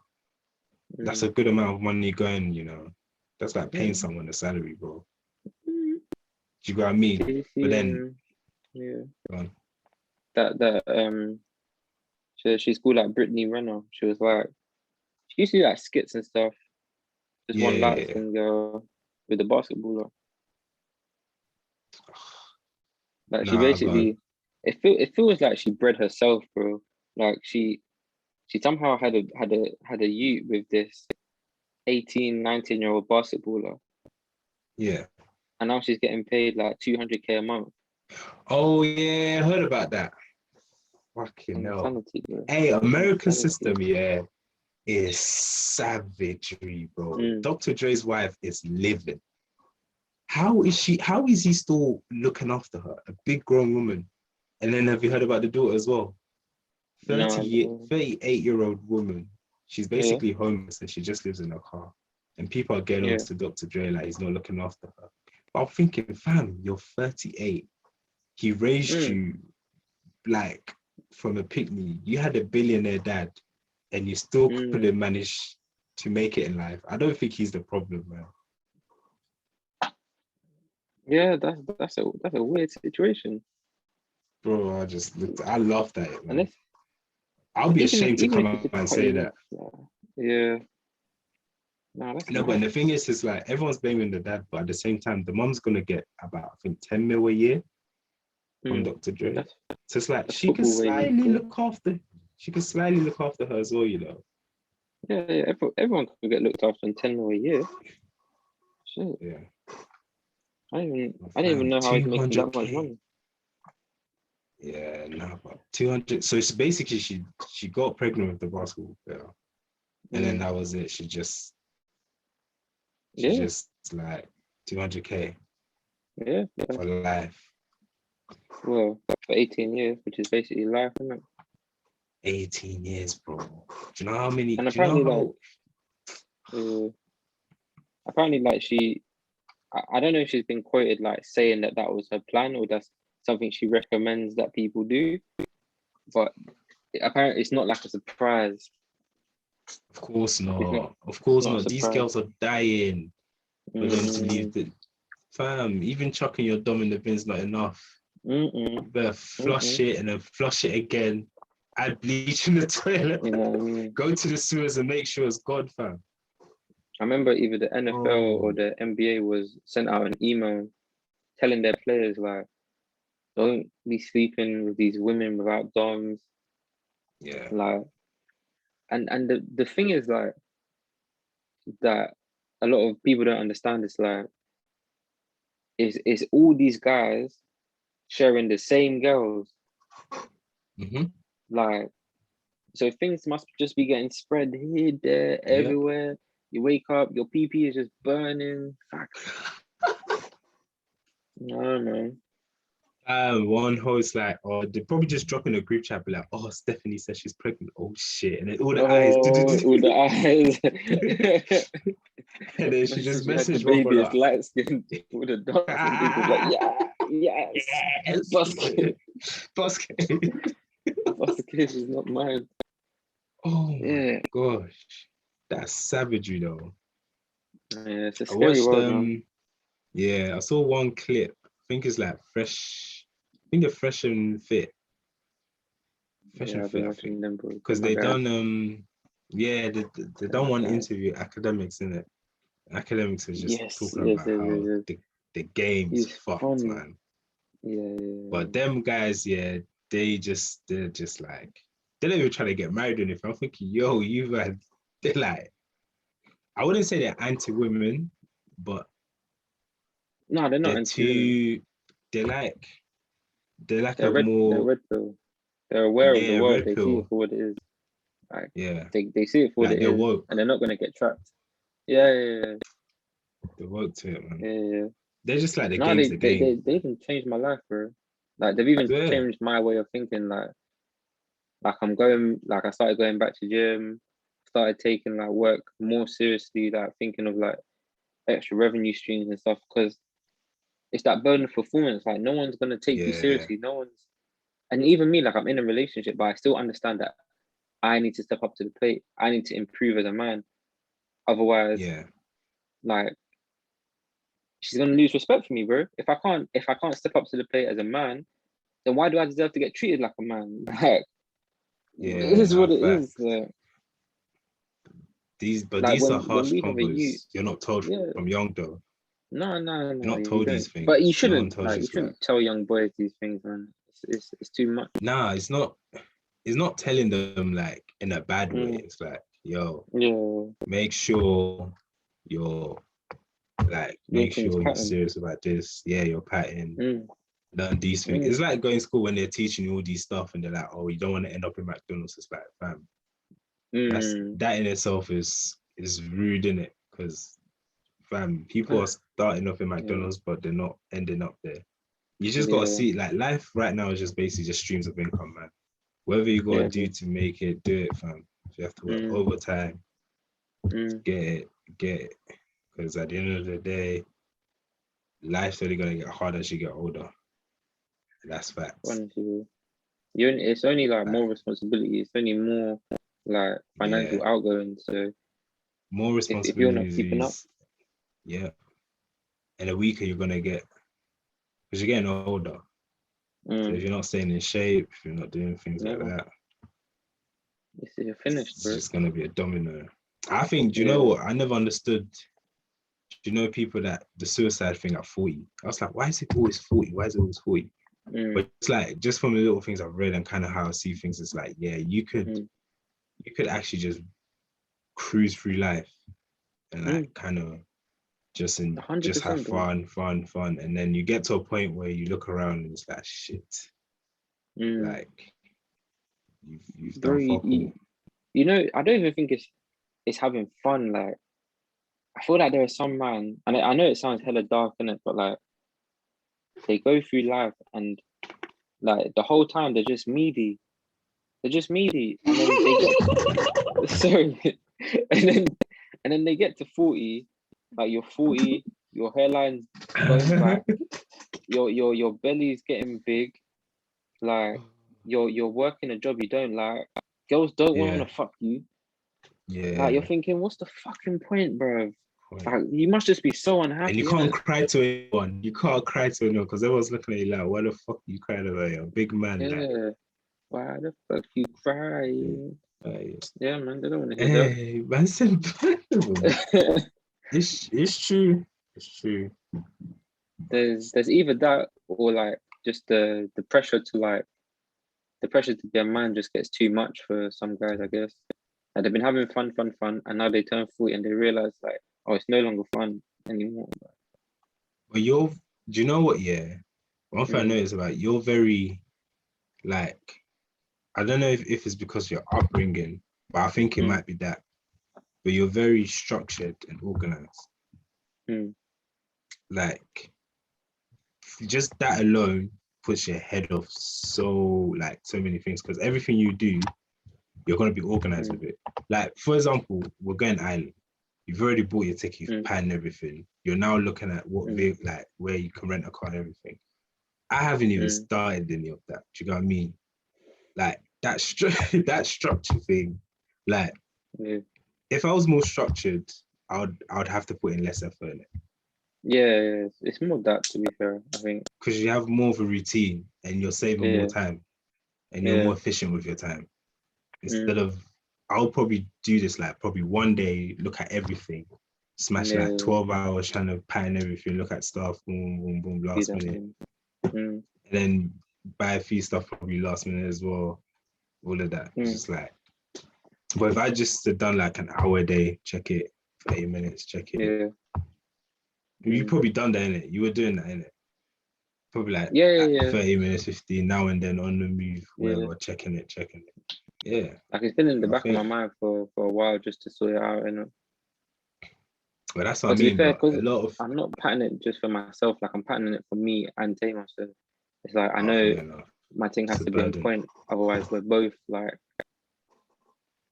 that's a good amount of money going, you know. That's like paying someone a salary, bro. Do you get what I mean? But then, she's called like Brittany Renner. She was like, she used to do like skits and stuff. Just one light-skinned girl with the basketballer. Like she basically, it feels like she bred herself, bro. Like she somehow had a youth with this 18, 19-year-old basketballer. Yeah. And now she's getting paid like 200K a month. Oh yeah, I heard about that. Fucking hell. Hey, American system, is savagery, bro. Dr. Dre's wife is living. How is he still looking after her? A big grown woman. And then have you heard about the daughter as well? 38-year-old woman. She's basically homeless and she just lives in a car. And people are getting on to Dr. Dre like he's not looking after her. But I'm thinking, fam, you're 38. He raised you like from a picnic. You had a billionaire dad and you still couldn't manage to make it in life. I don't think he's the problem, man. Yeah, that's a weird situation. Bro, I love that, man. I'll be ashamed to come out and say that. Yeah. No, but the thing is like everyone's blaming the dad, but at the same time, the mom's gonna get about, I think, 10 mil a year from Dr. Dre. So it's like she can slightly look after her as well, you know. Yeah, everyone can get looked after on 10 mil a year. Shit. Yeah. I didn't even know how he's making that much money. Yeah, no, but 200. So it's basically she got pregnant with the basketball player, and then that was it. She just like 200K. Yeah. For life. Well, for 18 years, which is basically life, isn't it? 18 years, bro. Do you know how many? And apparently, she, I don't know if she's been quoted like saying that was her plan or that's something she recommends that people do, but apparently it's not like a surprise. Of course not. Of course not. These girls are dying for them to leave the fam. Even chucking your dom in the bin's not enough. You better flush it and then flush it again. Add bleach in the toilet. You know what I mean? Go to the sewers and make sure it's gone, fam. I remember either the NFL or the NBA was sent out an email telling their players like, don't be sleeping with these women without doms. Yeah. Like, and the thing is like, that a lot of people don't understand. It's like, is all these guys sharing the same girls. Mm-hmm. Like, so things must just be getting spread here, there, everywhere. You wake up, your PP is just burning. Fuck. No, man. One host like, oh, they probably just drop in a group chat, be like, oh, Stephanie says she's pregnant. Oh shit! And then all the eyes, all the eyes. and then she just messaged the baby is like, light skinned with a dark skin. People like, yes, basket. Basket is not mine. Oh my gosh, that's savagery though. Yeah, it's a scary world, man. Yeah, I saw one clip. I think it's like Fresh. I think they're Fresh and Fit. Fresh and Fit, I think, because they done they done one interview. Academics in it. Academics is just talking about how the game's fucked, man. Yeah. But them guys, they're just like, they're not even trying to get married or anything. I'm thinking, yo, they're like, I wouldn't say they're anti-women, but no, they're not anti-women. They're like They're red pill. They're aware of the world. They see it for what it is. Like, they see it for what it is, woke. And they're not gonna get trapped. Yeah. They're woke to it, man. Yeah. They're just like the game's the game. They even changed my life, bro. Like, they've even changed my way of thinking. Like I started going back to gym, started taking like work more seriously, like thinking of like extra revenue streams and stuff, because it's that burden of performance. Like, no one's gonna take you seriously. No one's, and even me, like, I'm in a relationship, but I still understand that I need to step up to the plate. I need to improve as a man. Otherwise, like, she's gonna lose respect for me, bro. If I can't step up to the plate as a man, then why do I deserve to get treated like a man? Like, it is what it is. These are harsh combos. You're not told from young though. No. You're not told these things. But you shouldn't. You shouldn't tell young boys these things, man. It's too much. Nah, it's not. It's not telling them like in a bad way. It's like, yo, make sure you're serious about this. Yeah, you're patting. Learn these things. It's like going to school when they're teaching you all these stuff and they're like, oh, you don't want to end up in McDonald's. It's like, fam, that in itself is rude, innit? Because, fam, people are starting off in McDonald's, but they're not ending up there. You just got to see, like, life right now is just basically just streams of income, man. Whatever you got to do to make it, do it, fam. If you have to work overtime, get it. Because at the end of the day, life's only going to get harder as you get older. That's facts. Honestly, it's only like more responsibility. It's only more like financial outgoing. So more responsibility. If you're not keeping up, and the weaker you're gonna get, because you're getting older. So if you're not staying in shape, if you're not doing things like that, you're finished. It's just gonna be a domino. I think. Do you know what? I never understood. Do you know people that the suicide thing at 40? I was like, why is it always 40? Why is it always 40? But it's like, just from the little things I've read and kind of how I see things, it's like, you could actually just cruise through life and like kind of just have fun, and then you get to a point where you look around and it's like, shit, like you've done fuck all. You know, I don't even think it's having fun. Like, I feel like there are some man, and I know it sounds hella dark, innit, but like, they go through life and like the whole time they're just meaty. And then they get sorry. and then they get to 40, like you're 40, your hairline's going back, your belly's getting big, like you're working a job you don't like. Girls don't want to fuck you. Yeah. Like, you're thinking, what's the fucking point, bro? Like, you must just be so unhappy. And you can't cry to anyone. You can't cry to anyone because everyone's looking at you like, why the fuck are you crying about a big man? Like, why the fuck you crying? Yeah, man, they don't want to hear that. Hey, man, it's true. It's true. There's either that or like just the pressure to be a man just gets too much for some guys, I guess. Like they've been having fun, and now they turn 40 and they realize like, oh, it's no longer fun anymore. But do you know what? Yeah, one thing I noticed about you're very, like, I don't know if it's because of your upbringing, but I think it might be that. But you're very structured and organized. Like, just that alone puts your head off so many things, because everything you do, you're going to be organized with it. Like, for example, we're going Ireland. You've already bought your ticket, you've planned everything. You're now looking at what where you can rent a car and everything. I haven't even started any of that. Do you know what I mean? Like that structure thing. Like, if I was more structured, I would have to put in less effort in it. Yeah, it's more that, to be fair, I think. Because you have more of a routine and you're saving more time and you're more efficient with your time. Instead of, I'll probably do this like probably one day, look at everything, smash like 12 hours trying to pattern everything, look at stuff, boom, boom, boom, last minute. And then buy a few stuff probably last minute as well. All of that. It's just like, but if I just had done like an hour a day, check it, 30 minutes, check it. You probably done that, innit? You were doing that, innit? Probably like 30 minutes, 15, now and then on the move, wherever, checking it. Yeah. Like it's been in the back of my mind for a while just to sort it out, and well, that's what I mean. Fair, because I'm not patterning it just for myself, like I'm patterning it for me and Taylor. So it's like I know my thing has to be on point, otherwise we're both like,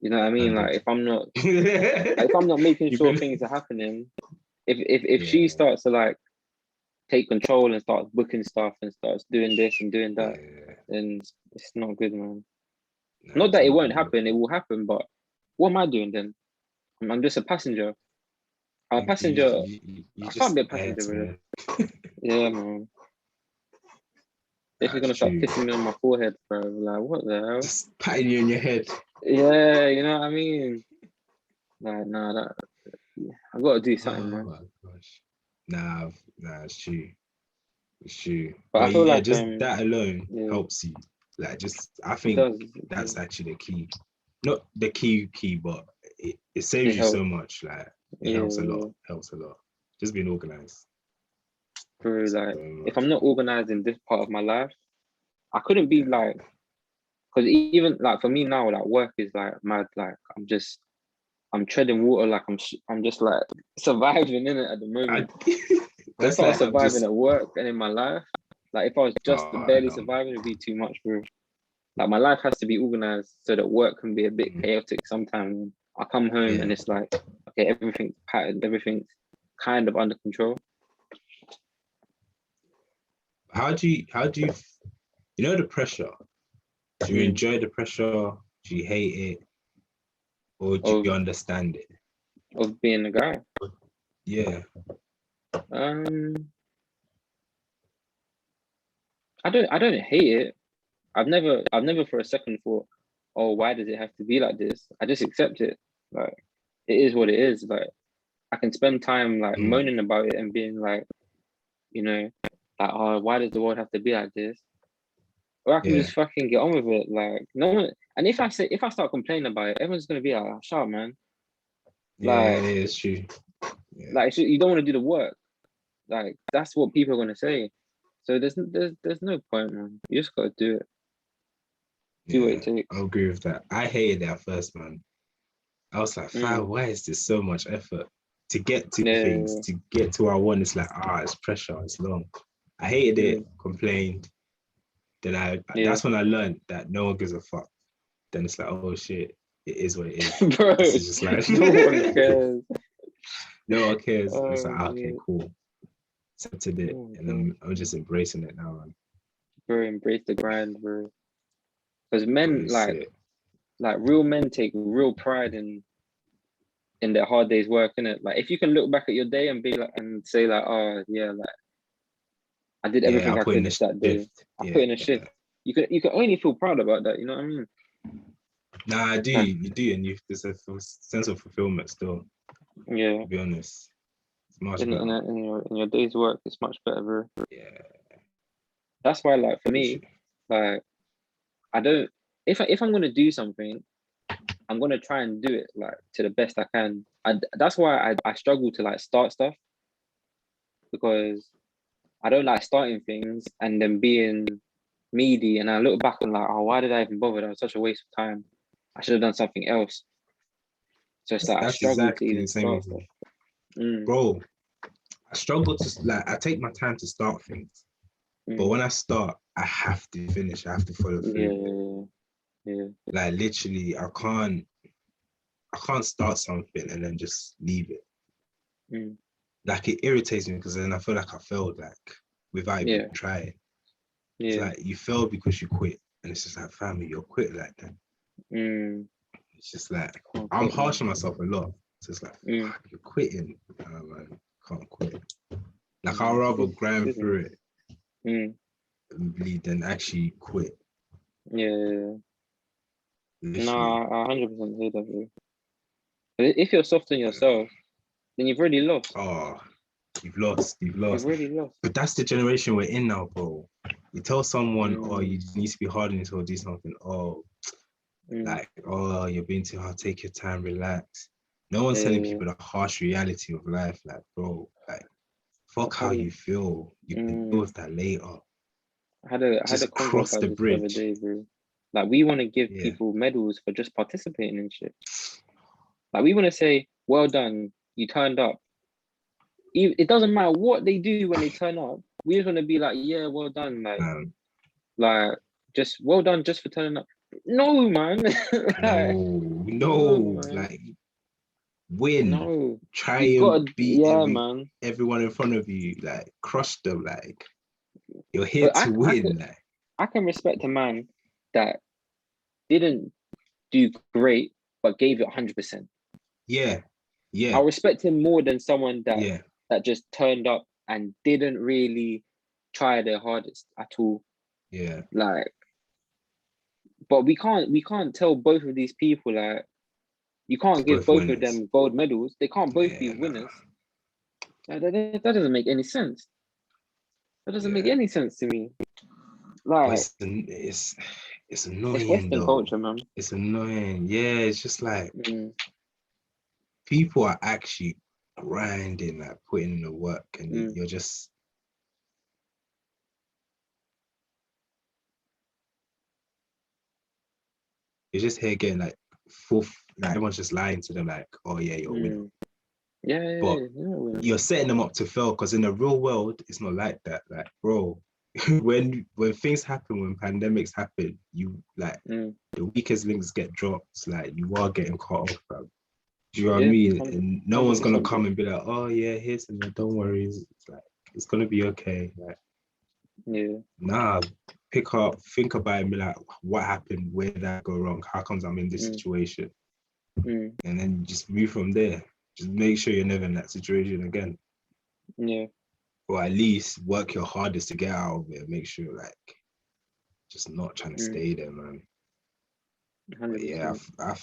you know what I mean? Like if I'm not making sure things are happening, if she starts to like take control and starts booking stuff and starts doing this and doing that, then it's not good, man. Not that it won't happen, it will happen, but what am I doing then? I'm just a passenger. I'm a passenger. I can't be a passenger, really. Yeah, man. This is gonna start kissing me on my forehead, bro. Like, what the hell? Just patting you in your head. Yeah, you know what I mean? Like, nah, I've got to do something, man. Oh my gosh. Nah, it's true. It's true. But I feel like just that alone helps you. Like, I think that's actually the key. Not the key, but it saves you so much. Like, it helps a lot. Helps a lot. Just being organized. Bro, like, if I'm not organized in this part of my life, I couldn't be like, because even like for me now, like work is like mad. Like I'm treading water. Like I'm just like surviving in it at the moment. If I start surviving at work and in my life, like if I was just barely surviving, it'd be too much, bro. Like my life has to be organized so that work can be a bit chaotic sometimes. I come home and it's like, okay, everything's patterned, everything's kind of under control. How do you you know the pressure? Do you enjoy the pressure? Do you hate it? Or do you understand it? Of being a guy? Yeah. I don't hate it. I've never for a second thought, oh, why does it have to be like this? I just accept it. Like, it is what it is. Like, I can spend time like moaning about it and being like, you know, like, oh, why does the world have to be like this? Or I can just fucking get on with it. Like, no one. And if I start complaining about it, everyone's gonna be like, oh, shut up, man. Like, yeah, it's true. Yeah. Like, you don't want to do the work. Like, that's what people are gonna say. So there's no point, man. You just gotta do it. Do what it takes. I agree with that. I hated it at first, man. I was like, why is this so much effort to get to things, to get to where I want? It's like, it's pressure, it's long. I hated it, complained. Then that's when I learned that no one gives a fuck. Then it's like, oh shit, it is what it is. Bro, it's just like no one cares. No one cares. And it's like, okay, cool. Accepted it, and I'm just embracing it now, man. Bro, embrace the grind, bro. Because men, like real men take real pride in their hard day's work, innit? Like, if you can look back at your day and be like, and say like, oh yeah, like I did everything I could that day. I put in a shift. You can only feel proud about that. You know what I mean? Nah, I do. You do, and there's a sense of fulfillment still. Yeah. To be honest, it's much better. In your day's work, it's much better, bro. Yeah. That's why, like, for me, like, I don't. If I'm gonna do something, I'm gonna try and do it like to the best I can. That's why I struggle to like start stuff, because I don't like starting things and then being meaty, and I look back and like, oh, why did I even bother? That was such a waste of time. I should have done something else. So it's like I struggle exactly to even the same start with stuff. me. Bro, I struggle to like, I take my time to start things, but when I start, I have to finish. I have to follow through. Yeah. Like literally, I can't start something and then just leave it. Like it irritates me because then I feel like I failed, like without even trying. It's like you failed because you quit, and it's just like, family, you're quit like that. It's just like I'm harsh on myself a lot. So it's like, fuck, you're quitting. Man, can't quit. Like I'd rather grind through it and bleed than actually quit. Yeah. Literally. No, I 100% hear that, bro. If you're soft on yourself, then you've already lost. Oh, you've lost. You've already lost. But that's the generation we're in now, bro. You tell someone, oh, you need to be hard on yourself, do something. Oh, like, oh, you're being too hard. Take your time, relax. No one's telling people the harsh reality of life. Like, bro, like, fuck how you feel. You can deal with that later. I had a Just convo cross about the this bridge. the other day, bro. Like, we want to give people medals for just participating in shit. Like, we want to say, well done, you turned up. It doesn't matter what they do when they turn up. We just want to be like, yeah, well done, like just well done just for turning up. No, man. no, like win. No. Try and beat everyone in front of you, like crush them. Like you're here to win. I can respect a man that didn't do great but gave it 100%. Yeah. I'll respect him more than someone that just turned up and didn't really try their hardest at all. Yeah. Like, but we can't tell both of these people, like, you can't give both of them gold medals. They can't both be winners. Like, that doesn't make any sense. That doesn't make any sense to me. Like, it's annoying. It's Western culture, man. It's annoying. Yeah, it's just like people are actually grinding, like putting in the work, and you're just here getting like like everyone's just lying to them, like, oh yeah, you're a winner. But you're setting them up to fail, because in the real world, it's not like that. Like, bro, when things happen, when pandemics happen, you like the weakest links get dropped. Like, you are getting cut off, bro. Do you know what I mean? And no one's gonna come and be like, oh yeah, here's something. Don't worry, it's like it's gonna be okay. Like, nah, pick up, think about it, and be like, what happened? Where did I go wrong? How comes I'm in this situation? And then just move from there. Just make sure you're never in that situation again. Yeah. Or at least work your hardest to get out of it. Make sure you're like just not trying to stay there, man. But yeah, I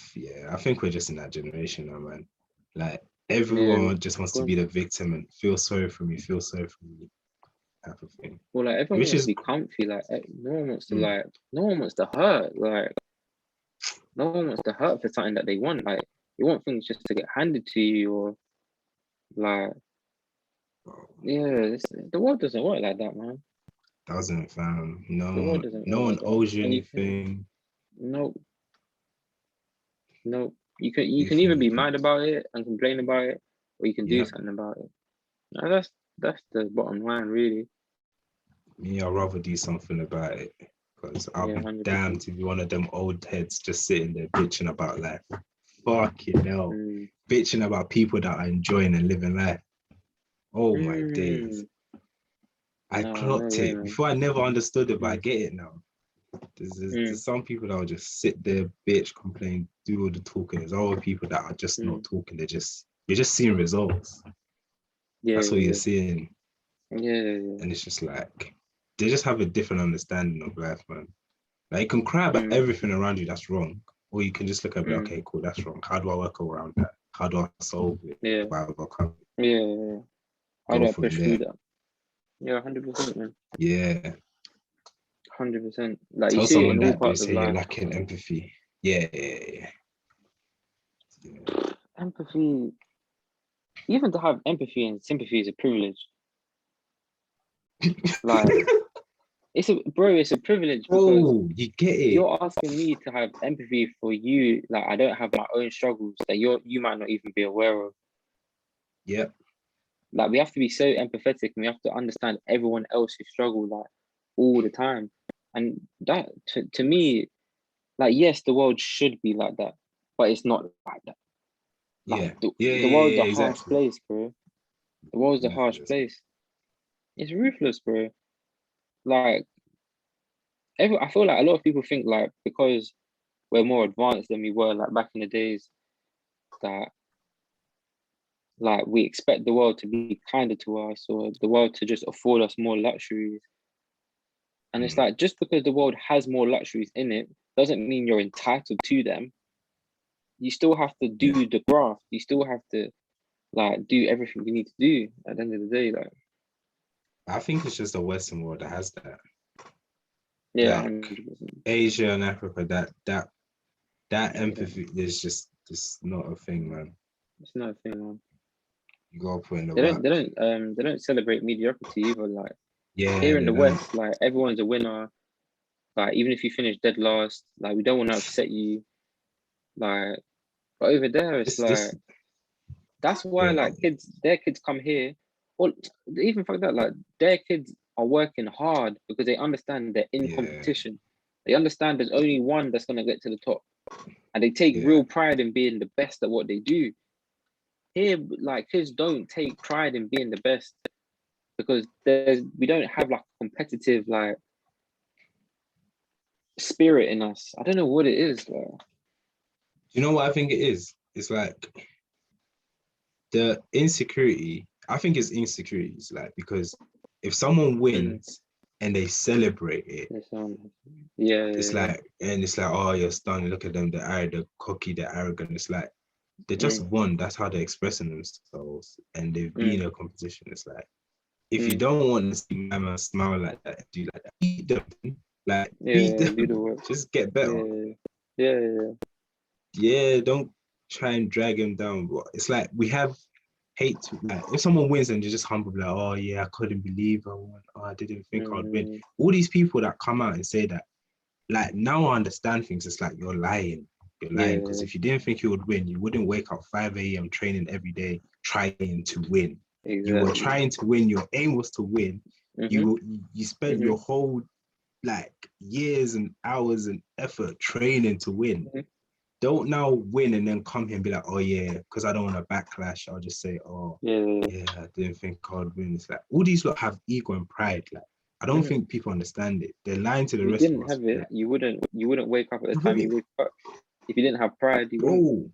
think we're just in that generation now, man. Like, everyone just wants to be the victim and feel sorry for me, type of thing. Well, like, everyone wants to be comfy. Like, no one wants to no one wants to hurt. Like, no one wants to hurt for something that they want. Like, you want things just to get handed to you, or like, the world doesn't work like that, man. Doesn't, fam. No one owes you anything. Nope. You can either be mad about it and complain about it, or you can do something about it. No, that's the bottom line, really. Me, I'd rather do something about it, because I'll be 100%. Damned to be one of them old heads just sitting there bitching about life. Fucking hell. Bitching about people that are enjoying and living life. Oh my days. I clocked it. Before, I never understood it, but I get it now. There's some people that will just sit there, bitch, complain, do all the talking. There's other people that are just not talking. You're just seeing results. That's what you're seeing. And it's just like, they just have a different understanding of life, man. Like, you can cry about everything around you that's wrong, or you can just look at it, okay, cool, that's wrong. How do I work around that? How do I solve it? How do I overcome it? How do I push through that? 100%, man. 100%. Like, tell you see it someone in all that parts they of say life. you're lacking empathy. Yeah. Yeah. Empathy, even to have empathy and sympathy is a privilege. Like, it's a privilege because you get it. You're asking me to have empathy for you. Like, I don't have my own struggles that you might not even be aware of. Yep. Like, we have to be so empathetic and we have to understand everyone else's struggle, like, all the time. And that, to me, like, yes, the world should be like that, but it's not like that. Like, the world's a harsh place, bro. The world's a harsh place. It's ruthless, bro. Like, I feel like a lot of people think, like, because we're more advanced than we were, like, back in the days, that, like, we expect the world to be kinder to us or the world to just afford us more luxuries. And it's like, just because the world has more luxuries in it doesn't mean you're entitled to them. You still have to do the graft. You still have to, like, do everything you need to do at the end of the day. Like, I think it's just the Western world that has that. yeah, like 100%. Asia and Africa, that empathy is just not a thing, man. It's not a thing, man. You gotta put in the They work. don't celebrate mediocrity either. Like, Yeah, here in the West, like, everyone's a winner. Like, even if you finish dead last, like, we don't want to upset you. Like, but over there, it's like, that's why, like, their kids come here, or even fuck that, like, their kids are working hard because they understand they're in competition. They understand there's only one that's gonna get to the top, and they take real pride in being the best at what they do. Here, like, kids don't take pride in being the best because we don't have, like, a competitive, like, spirit in us. I don't know what it is, though. You know what I think it is? It's like the insecurity. I think it's insecurities, like, because if someone wins and they celebrate it, it's like, and it's like, oh, you're stunned. Look at them, they're cocky, they're arrogant. It's like they just won. That's how they're expressing themselves, and they've been in a competition. It's like, if you don't want to see mama smile like that, do like that, beat them. Like, beat them. Do the work. Just get better. Yeah. Don't try and drag him down. But it's like we have hate. Like, if someone wins and you're just humble, like, oh yeah, I couldn't believe I won. Oh, I didn't think I'd win. All these people that come out and say that, like, now I understand things. It's like you're lying. You're lying, because if you didn't think you would win, you wouldn't wake up 5 a.m. training every day trying to win. Exactly. You were trying to win. Your aim was to win. You spent your whole, like, years and hours and effort training to win. Don't now win and then come here and be like, oh yeah, because I don't want to backlash. I'll just say, oh yeah, I didn't think I'd win. It's like all these lot have ego and pride. Like, I don't think people understand it. They're lying to the rest of us. If you didn't have it, like, you wouldn't wake up at the time you wake up. If you didn't have pride, you wouldn't.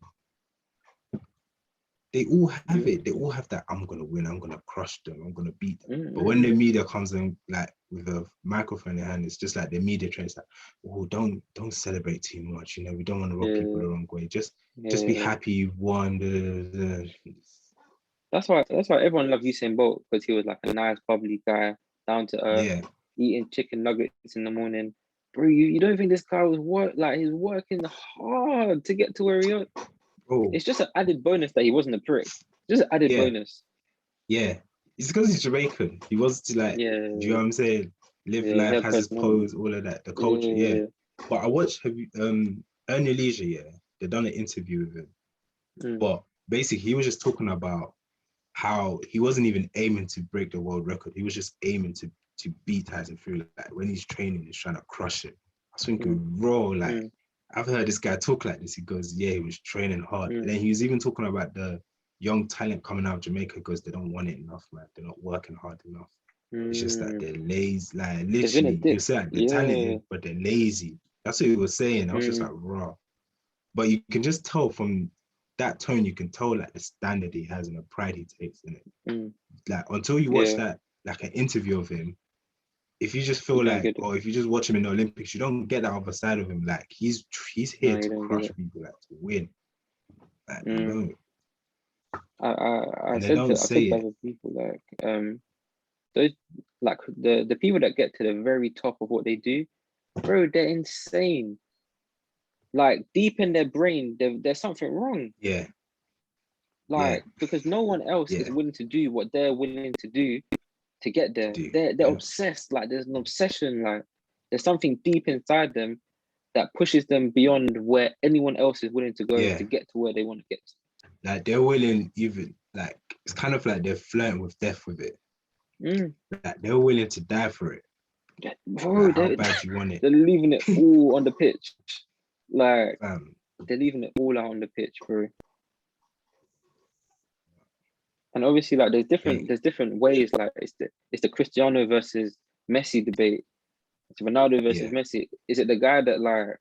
They all have it. They all have that, I'm gonna win, I'm gonna crush them, I'm gonna beat them. But when the media comes in, like, with a microphone in their hand, it's just like the media trains that, oh, don't celebrate too much, you know, we don't want to rub people the wrong way. Just be happy you've won. That's why everyone loved Usain Bolt, because he was like a nice, bubbly guy, down to earth, eating chicken nuggets in the morning. Bro, you don't think this guy he's working hard to get to where he is? It's just an added bonus that he wasn't a prick. Just an added bonus. Yeah. It's because he's Jamaican. He wants to, like, do you know what I'm saying? Live life, has his pose, all of that, the culture, But I watched Earn Your Leisure, they done an interview with him. But basically, he was just talking about how he wasn't even aiming to break the world record. He was just aiming to beat Tyson Fury. Like, when he's training, he's trying to crush it. I was thinking, raw, like, I've heard this guy talk like this. He goes, yeah, he was training hard. And then he was even talking about the young talent coming out of Jamaica, because they don't want it enough, man. They're not working hard enough. It's just that they're lazy. Like, literally, he was saying, they're talented, but they're lazy. That's what he was saying. I was just like, raw. But you can just tell from that tone, you can tell, like, the standard he has and the pride he takes in it. Like, until you watch that, like, an interview of him, if you just feel like, or if you just watch him in the Olympics, you don't get that other side of him. Like, he's here to crush people, like, to win. Like, you know. I said to other people, like, those, like, the people that get to the very top of what they do, bro, they're insane. like deep in their brain, there's something wrong. Yeah. Like, because no one else is willing to do what they're willing to do to get there. They're obsessed. Like, there's an obsession. Like, there's something deep inside them that pushes them beyond where anyone else is willing to go to get to where they want to get to. Like, they're willing, even like, it's kind of like they're flirting with death with it. Like, they're willing to die for it. Yeah, bro, like, how bad you want it. They're leaving it all on the pitch. Like, they're leaving it all out on the pitch, bro. And obviously, like, there's different ways. Like, it's the Cristiano versus Messi debate. It's Ronaldo versus Messi. Is it the guy that like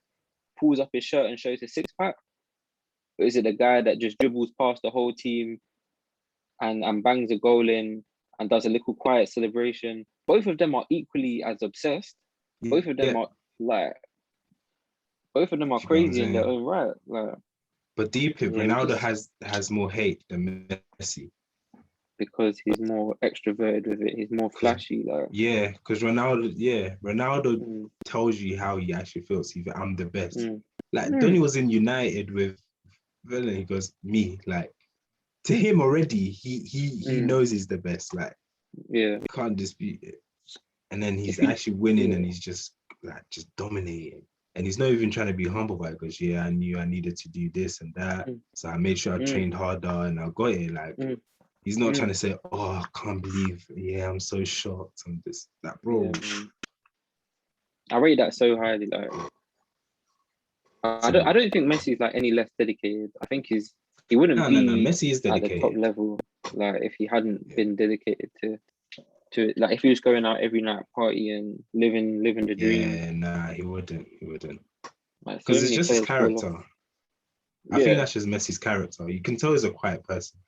pulls up his shirt and shows his six pack, or is it the guy that just dribbles past the whole team and bangs a goal in and does a little quiet celebration? Both of them are equally as obsessed. Both of them are like, both of them are crazy in their own right. Like, but deep in Ronaldo has more hate than Messi. Because he's more extroverted with it. He's more flashy. Like, because Ronaldo tells you how he actually feels. He's like, I'm the best. Like, Donny was in United with Villa. He goes, me. Like, to him already, he knows he's the best. Like, can't dispute it. And then he's actually winning, and he's just dominating. And he's not even trying to be humble by it, because I knew I needed to do this and that. So I made sure I trained harder and I got it. Like, he's not trying to say, oh, I can't believe, I'm so shocked. I'm just like, bro. I rate that so highly. Like, I don't think Messi's like any less dedicated. I think he wouldn't be Messi is dedicated at the top level, like, if he hadn't been dedicated to it. Like, if he was going out every night partying, living the dream. He wouldn't. Like, because it's just his character. I think that's just Messi's character. You can tell he's a quiet person.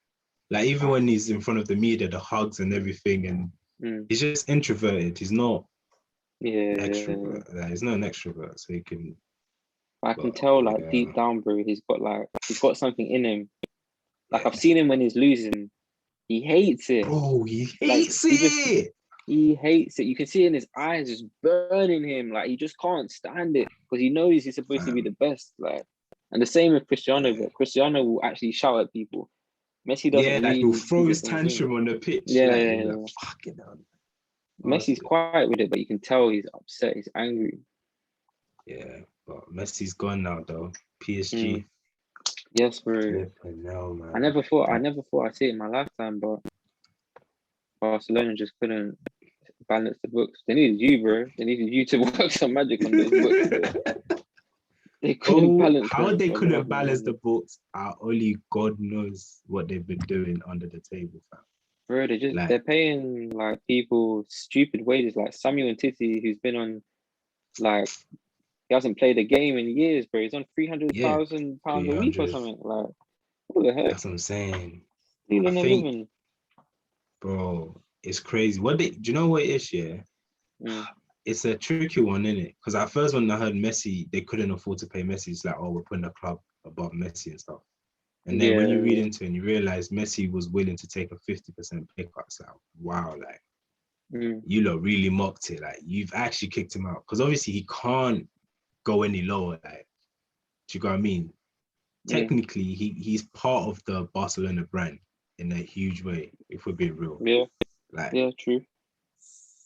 Like, even when he's in front of the media, the hugs and everything, and he's just introverted. He's not extrovert. Like, he's not an extrovert, so he can. I can tell, like, deep down, bro, he's got something in him. Like, I've seen him when he's losing. He hates it. Bro, he hates it. He hates it. You can see in his eyes just burning him. Like, he just can't stand it because he knows he's supposed to be the best. Like, and the same with Cristiano. But Cristiano will actually shout at people. Messi doesn't. Like, he'll throw his tantrum on the pitch. Like, fucking hell. Messi's quiet with it, but you can tell he's upset. He's angry. Yeah, but Messi's gone now, though. PSG. Yes, bro. No, man. I never thought I'd see it in my lifetime, but Barcelona just couldn't balance the books. They needed you, bro. They needed you to work some magic on those books. They couldn't balance. How they couldn't balance the books? Only God knows what they've been doing under the table, fam. Bro, they're paying like people stupid wages, like Samuel Titi, who's been on, like, he hasn't played a game in years, bro. He's on £300,000 a week or something. Like, what the heck? That's what I'm saying. Stealing a living. Bro, it's crazy. Do you know what it is? It's a tricky one, isn't it? Because at first, when I heard Messi, they couldn't afford to pay Messi. It's like, we're putting the club above Messi and stuff. And then when you read into it and you realize Messi was willing to take a 50% pay cut, it's like, wow, like, you lot really mocked it. Like, you've actually kicked him out. Because obviously he can't go any lower. Like, do you know what I mean? Technically, he's part of the Barcelona brand in a huge way, if we're being real. True.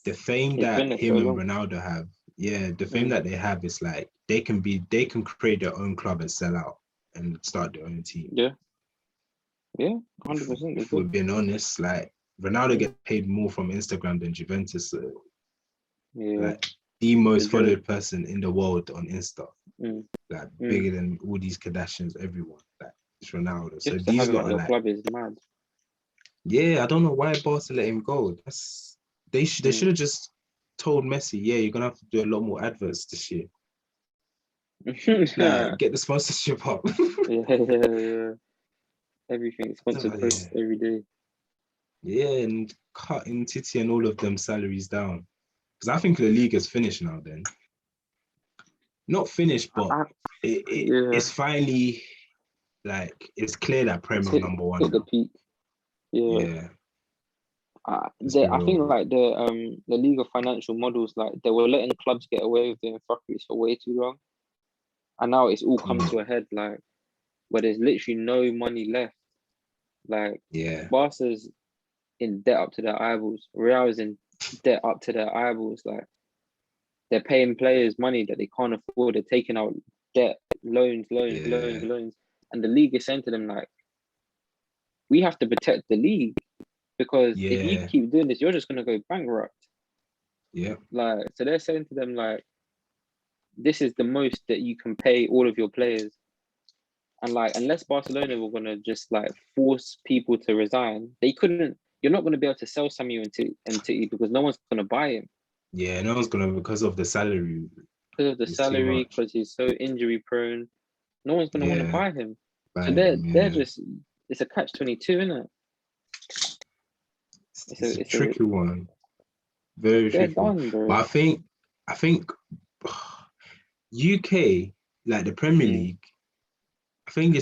The fame that him and Ronaldo have, the fame that they have is like, they can create their own club and sell out and start their own team. 100%. If we're being honest, like, Ronaldo gets paid more from Instagram than Juventus. So, like, the most followed person in the world on Insta, like, bigger than all these Kardashians, everyone. Like, it's Ronaldo. So these lot are like, club is mad. I don't know why Barca let him go. They should have just told Messi, you're gonna have to do a lot more adverts this year. Get the sponsorship up. Everything sponsored post every day. And cutting Titi and all of them salaries down. Because I think the league is finished now then. Not finished, but it's finally, like, it's clear that Premier number one. Hit the peak. I think, like, the League of Financial Models, like, they were letting clubs get away with doing fuckeries for way too long. And now it's all come to a head, like, where there's literally no money left. Like, Barca's in debt up to their eyeballs. Real's in debt up to their eyeballs. Like, they're paying players money that they can't afford. They're taking out debt, loans. And the league is saying to them, like, we have to protect the league, because if you keep doing this, you're just going to go bankrupt. Yeah. Like, so they're saying to them, like, this is the most that you can pay all of your players. And like, unless Barcelona were going to just like force people to resign, they couldn't. You're not going to be able to sell Samuel Umtiti because no one's going to buy him. Yeah, no one's going to, because of the salary. Because of the salary, because he's so injury prone. No one's going to want to buy him. So they're just, it's a catch-22, isn't it? It's a tricky one. Very tricky one. But I think UK, like the Premier League, I think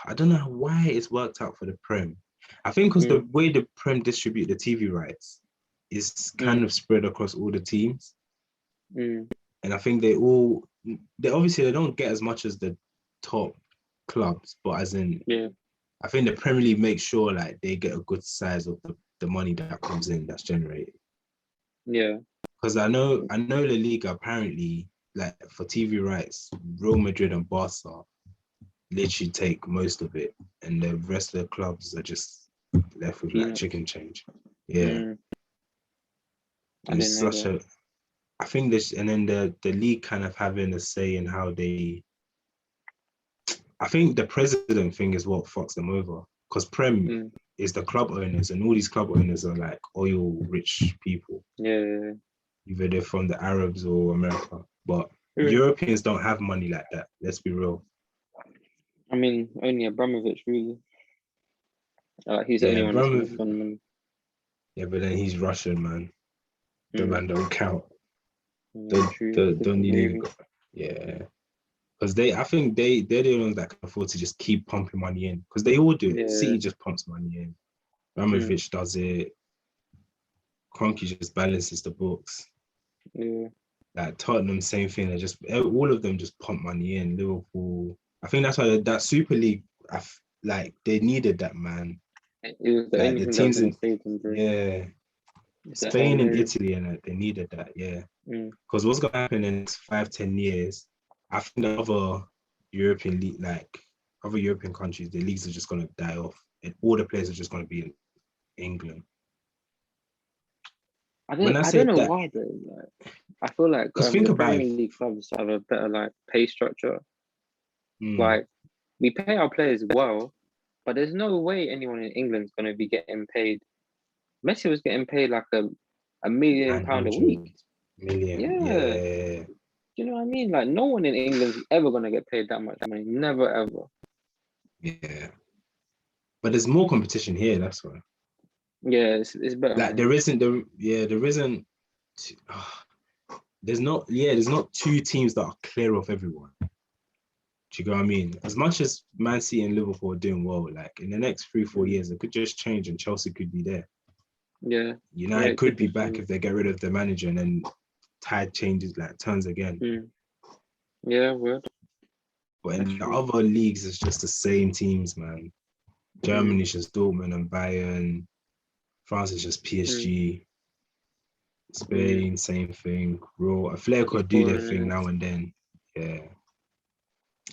I don't know why it's worked out for the Prem. I think because the way the Prem distribute the TV rights is kind of spread across all the teams. And I think they obviously they don't get as much as the top clubs, but as in, I think the Premier League makes sure like they get a good size of the money that comes in, that's generated. Yeah. Because I know La Liga apparently, like for TV rights, Real Madrid and Barca literally take most of it, and the rest of the clubs are just left with like chicken change. Yeah. And it's such a, I think this, and then the league kind of having a say in how they, I think the president thing is what fucks them over, because Prem is the club owners, and all these club owners are like oil rich people. Yeah. Either they're from the Arabs or America, but Europeans don't have money like that. Let's be real. I mean, only Abramovich, really. He's the only one that's going to spend money. Yeah, but then he's Russian, man. The man don't count. Don't even go. Yeah. Because I think they're the ones that can afford to just keep pumping money in. Because they all do it. City just pumps money in. Abramovich does it. Kroenke just balances the books. Yeah. Like Tottenham, same thing. They just, all of them just pump money in. Liverpool. I think that's why that Super League, like they needed that, man. It was the only thing teams that saved them, bro. Yeah. Spain and Italy, and they needed that, because what's gonna happen in the next 5-10 years, I think the other European league, like other European countries, the leagues are just gonna die off, and all the players are just gonna be in England. I don't know why though. Like, I feel like the Premier League clubs have a better like pay structure. Like, we pay our players well, but there's no way anyone in England's gonna be getting paid. Messi was getting paid like £1 million a week. Yeah. You know what I mean? Like, no one in England's ever gonna get paid that much money. Never ever. Yeah. But there's more competition here. That's why. Yeah, it's better. Like there's not two teams that are clear of everyone. Do you know what I mean? As much as Man City and Liverpool are doing well, like in the next 3-4 years, it could just change and Chelsea could be there. Yeah. United could be back if they get rid of the manager and then tide changes, like turns again. Yeah, word. But in the other leagues, it's just the same teams, man. Germany's just Dortmund and Bayern. France is just PSG. Spain, same thing. Atletico could do their thing now and then.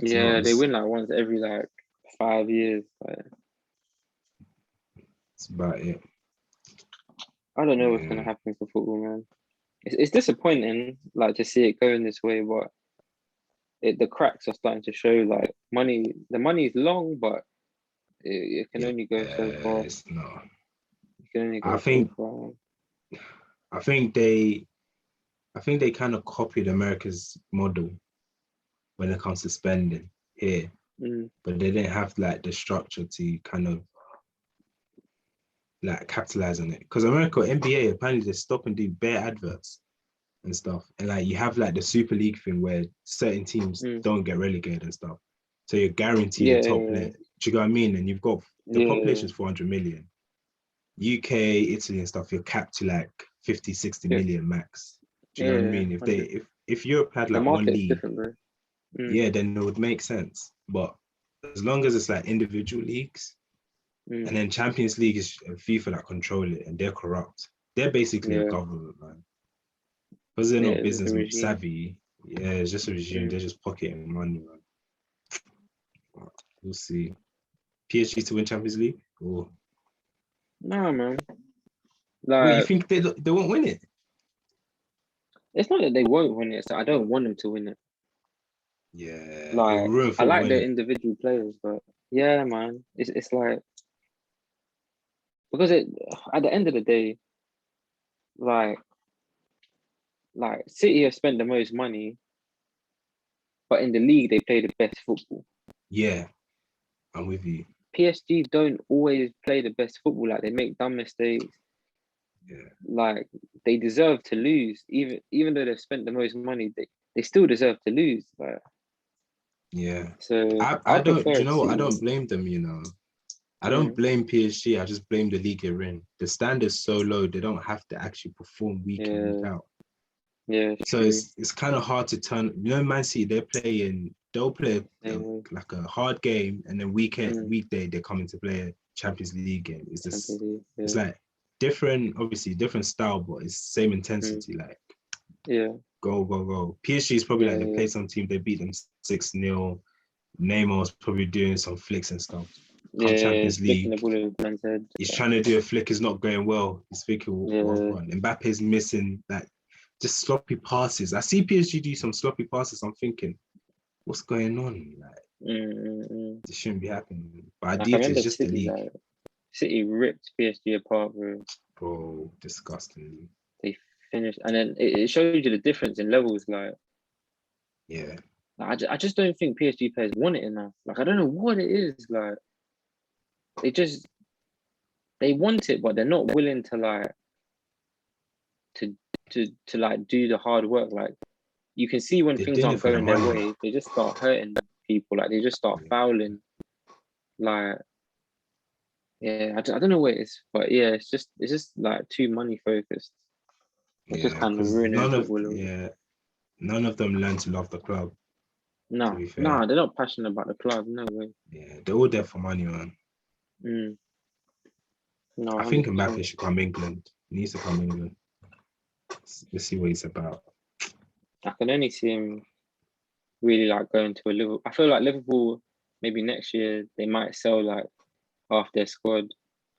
Yeah. They win like once every like 5 years. Like, that's about it. I don't know what's gonna happen for football, man. It's disappointing, like, to see it going this way, but the cracks are starting to show. Like, the money is long, but it can only go so far. It's not. It can only go so far. I think they kind of copied America's model when it comes to spending here, but they didn't have like the structure to kind of like capitalize on it. Because America, NBA, apparently they stop and do bare adverts and stuff, and like you have like the Super League thing where certain teams don't get relegated and stuff, so you're guaranteed a top player. Do you know what I mean? And you've got the population is 400 million. UK, Italy and stuff, you're capped to like 50-60 million max. Do you know what I mean? If Europe had like one league, yeah, then it would make sense. But as long as it's like individual leagues, and then Champions League is FIFA that control it, and they're corrupt. They're basically a government, man. Because they're not business savvy. Yeah, it's just a regime. They're just pocketing money, man. We'll see. PSG to win Champions League? Or... No, man. Wait, you think they won't win it? It's not that they won't win it. So I don't want them to win it. Yeah. Like, I like their individual players, but yeah, man. It's like, because at the end of the day, like City have spent the most money, but in the league they play the best football. Yeah, I'm with you. PSG don't always play the best football. Like, they make dumb mistakes. Yeah. Like, they deserve to lose, even though they've spent the most money. They still deserve to lose. Like, yeah. So I don't. Do you know what? I don't blame them. You know, I don't blame PSG. I just blame the league they're in. The standard's so low, they don't have to actually perform week in, week out. Yeah. So it's kind of hard to turn. You know, Man City, they'll play like a hard game, and then weekday they're coming to play a Champions League game. It's just it's like obviously different style, but it's same intensity. Like go. PSG is probably like they play some team, they beat them 6-0. Neymar's probably doing some flicks and stuff. Champions League, he's trying to do a flick, is not going well. He's thinking, what run? Mbappe's missing that. Just sloppy passes. I see PSG do some sloppy passes. I'm thinking, what's going on? Like, this shouldn't be happening. But it's just the league. Like, City ripped PSG apart, bro. Bro, disgusting. They finished, and then it shows you the difference in levels. Like, yeah, like, I just don't think PSG players want it enough. Like, I don't know what it is. Like, they want it, but they're not willing to like to like do the hard work. Like, you can see when things aren't going their way, they just start hurting people. Like, they just start fouling. Like, I don't know what it is, but yeah, it's just like too money focused. It's just kind of ruining football. None of them learn to love the club. No, they're not passionate about the club. No way. Yeah, they're all there for money, man. No, I think Mbappe should come England. He needs to come England. Let's see what he's about. I can only see him really like going to a Liverpool. I feel like Liverpool, maybe next year, they might sell like half their squad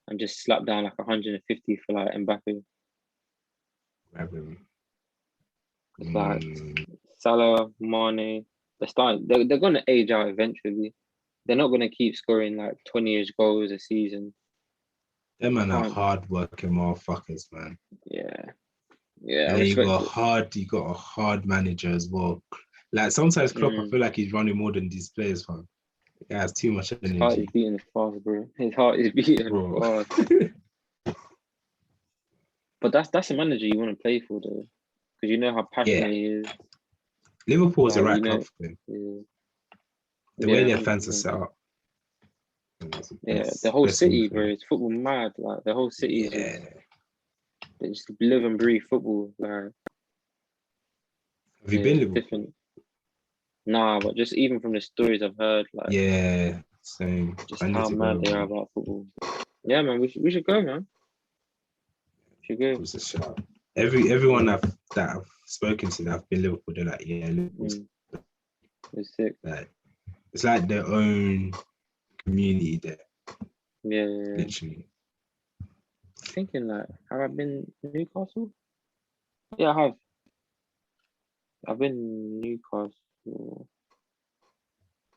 and just slap down like 150 for like Mbappe. It's like Salah, Mane, they're going to age out eventually. They're not going to keep scoring like 20-ish goals a season. Them man are hard-working motherfuckers, man. Yeah. And then you got a hard manager as well. Like, sometimes Klopp, I feel like he's running more than these players, man. He has too much energy. His heart is beating fast, bro. His heart is beating fast. But that's a manager you want to play for, though, because you know how passionate he is. Liverpool is the right club for him. The way their fans are set up. The whole city, bro. It's football mad. Like, the whole city is they just live and breathe football. Like, have you been Liverpool? Different. Nah, but just even from the stories I've heard, like, same. Just how mad they are about football. Yeah, man, we should go, man. We should go. It was a shout. Everyone that I've spoken to that have been Liverpool, they're like, Liverpool's it's sick. Like, it's like their own community there. Yeah. Literally. Thinking like, have I been Newcastle? Yeah, I have. I've been Newcastle.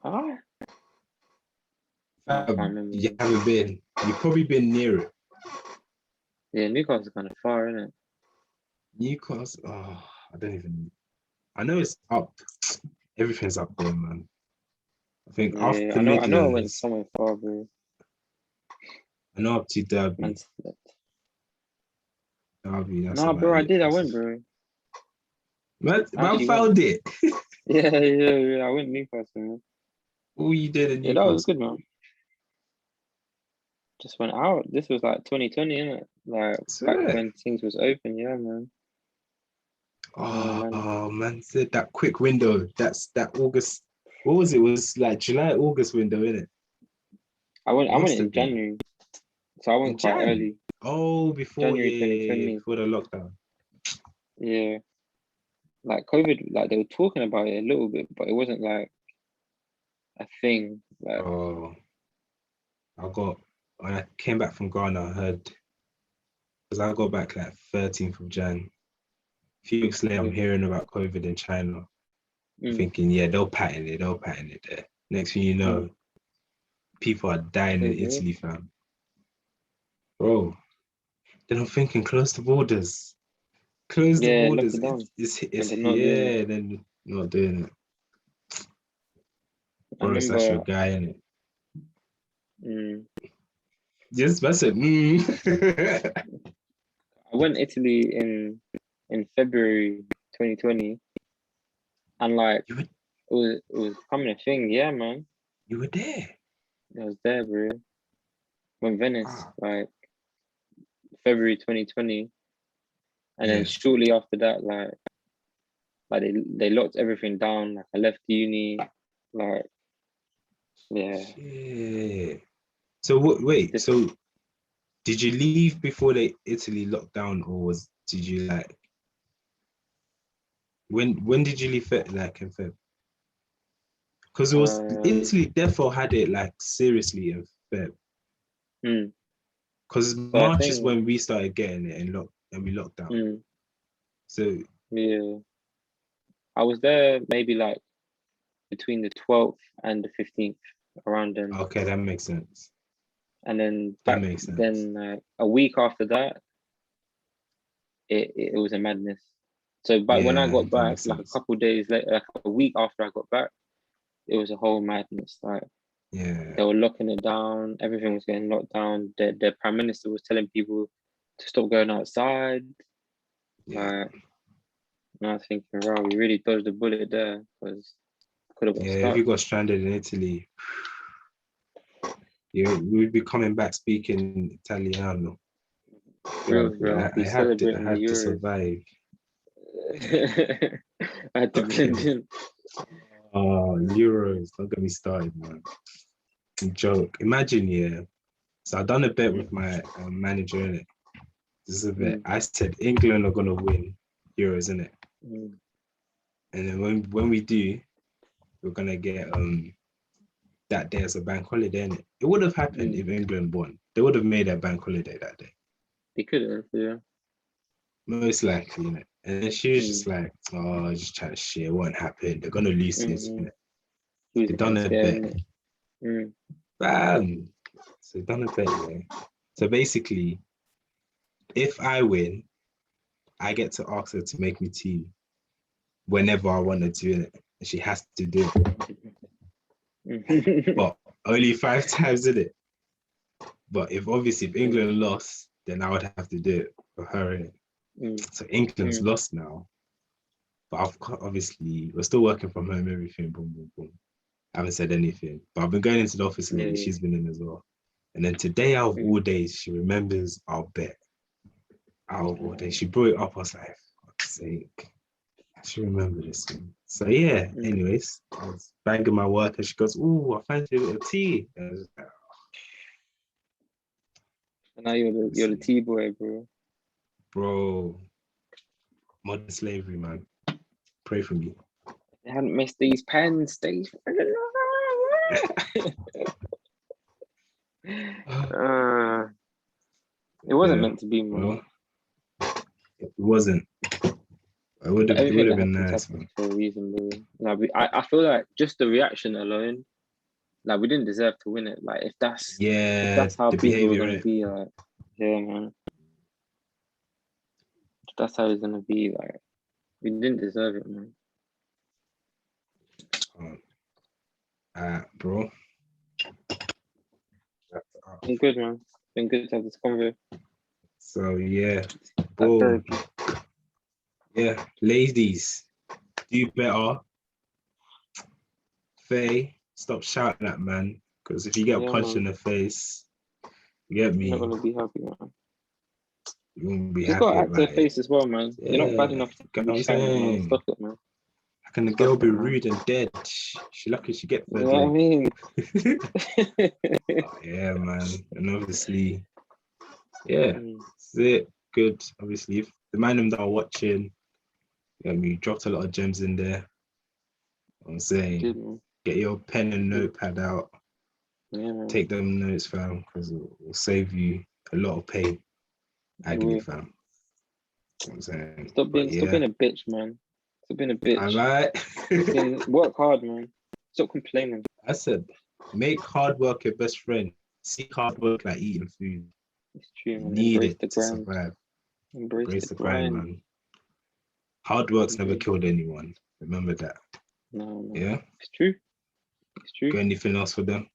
Have I? You haven't been. You've probably been near it. Yeah, Newcastle's kind of far, isn't it? Newcastle, I don't even. I know it's up. Everything's up there, man. I think after I know I went somewhere far, bro. I know up to Derby. No, bro, I did. I went, bro. Man found it. Yeah. I went Newcastle, man. All you did in Newcastle. That was good, man. Just went out. This was like 2020, innit? Like, back when things was open, yeah, man. Oh, man, said that quick window. That's that August What was it? It was like July, August window, innit? I went in January. So I went quite early. Oh, before January 2020. before the lockdown. Yeah. Like COVID, like they were talking about it a little bit, but it wasn't like a thing. Like, when I came back from Ghana, I heard, because I got back like 13th of Jan. A few weeks later, I'm hearing about COVID in China. Thinking, yeah, they'll patent it there. Next thing you know, people are dying in Italy, fam. Bro, then I'm thinking, close the borders. Close the borders. Then not doing it. Bro, it's that's your guy, innit? Yes, that's it. I went Italy in February 2020, and like it was becoming a thing. Yeah, man. You were there. I was there, bro. When Venice, like February 2020, and then shortly after that, like they locked everything down. Like I left uni, like yeah. Shit. So wait, so did you leave before Italy locked down, or did you like when did you leave like in Feb? Because it was Italy therefore had it like seriously in Feb. Because March is when we started getting it and we locked down. So yeah, I was there maybe like between the 12th and the 15th, around then. Okay, that makes sense. And then that makes sense. Then a week after that, it was a madness. So when I got back, like a couple of days later, like a week after I got back, it was a whole madness. Like they were locking it down, everything was getting locked down. The prime minister was telling people to stop going outside. And I was thinking, wow, we really dodged the bullet there, because could have got stuck. If you got stranded in Italy, we'd be coming back speaking Italiano. I had to survive. I had to blend in. Oh, Euros, don't get me started, man. Joke. Imagine, so I've done a bet with my manager, innit? This is a bet. I said England are gonna win Euros, innit? And then when we do, we're gonna get that day as a bank holiday, innit? It would have happened if England won. They would have made a bank holiday that day. They could have, yeah. Most likely, innit? And then she was just like, oh, just trying to shit. It won't happen. They're gonna lose this, innit? They done a bet. Bam. So done a bet, yeah. So basically, if I win, I get to ask her to make me tea whenever I want to do it. And she has to do it. But only 5 times, innit? But if England lost, then I would have to do it for her, innit? So England's lost now. But obviously, we're still working from home, everything, boom, boom, boom. I haven't said anything. But I've been going into the office lately. She's been in as well. And then today, out of all days, she remembers our bet. Out of all days. She brought it up. I was like, for God's sake. I should remember this one. So yeah, anyways, I was banging my work and she goes, ooh, I fancy a little tea. And I was like, And now you're the tea boy, bro. Bro, modern slavery, man. Pray for me. They hadn't missed these pens. It wasn't meant to be, man. It wasn't. It would have been nice, man. For a reason, bro. Like, I feel like just the reaction alone, like we didn't deserve to win it. Like if that's how people were gonna be, like yeah, man. If that's how it's gonna be, like we didn't deserve it, man. Bro. Been good, man. Been good to have this convo. So yeah, bro. Yeah, ladies, do better. Faye, stop shouting at man, because if you get punched in the face, you get me. You're not gonna be happy, man. You won't be happy. You got to act to the face as well, man. You're not bad enough to be shouting, man. Stop it, man. can the girl be rude and dead? She lucky she get You know what I mean? Yeah, man. And obviously, that's it. Good. Obviously, if the man that are watching, you dropped a lot of gems in there. I'm saying, get your pen and notepad out. Yeah, man. Take them notes, fam, because it will save you a lot of pain, agony, fam. You know what I'm saying? Stop being a bitch, man. Stop being a bitch. Alright. Work hard, man. Stop complaining. I said, make hard work your best friend. See hard work like eating food. It's true, man. You need it to survive. Embrace the grind, man. Hard work's never killed anyone. Remember that. No. Yeah? It's true. Got anything else for them?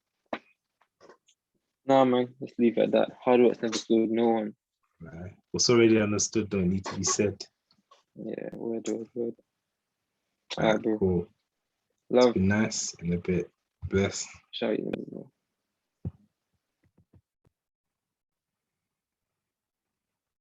No, man. Let's leave it at that. Hard work's never killed no one. Right. What's already understood don't need to be said. Yeah, word. Alright, cool. Love. It's been nice and a bit blessed. Shout you.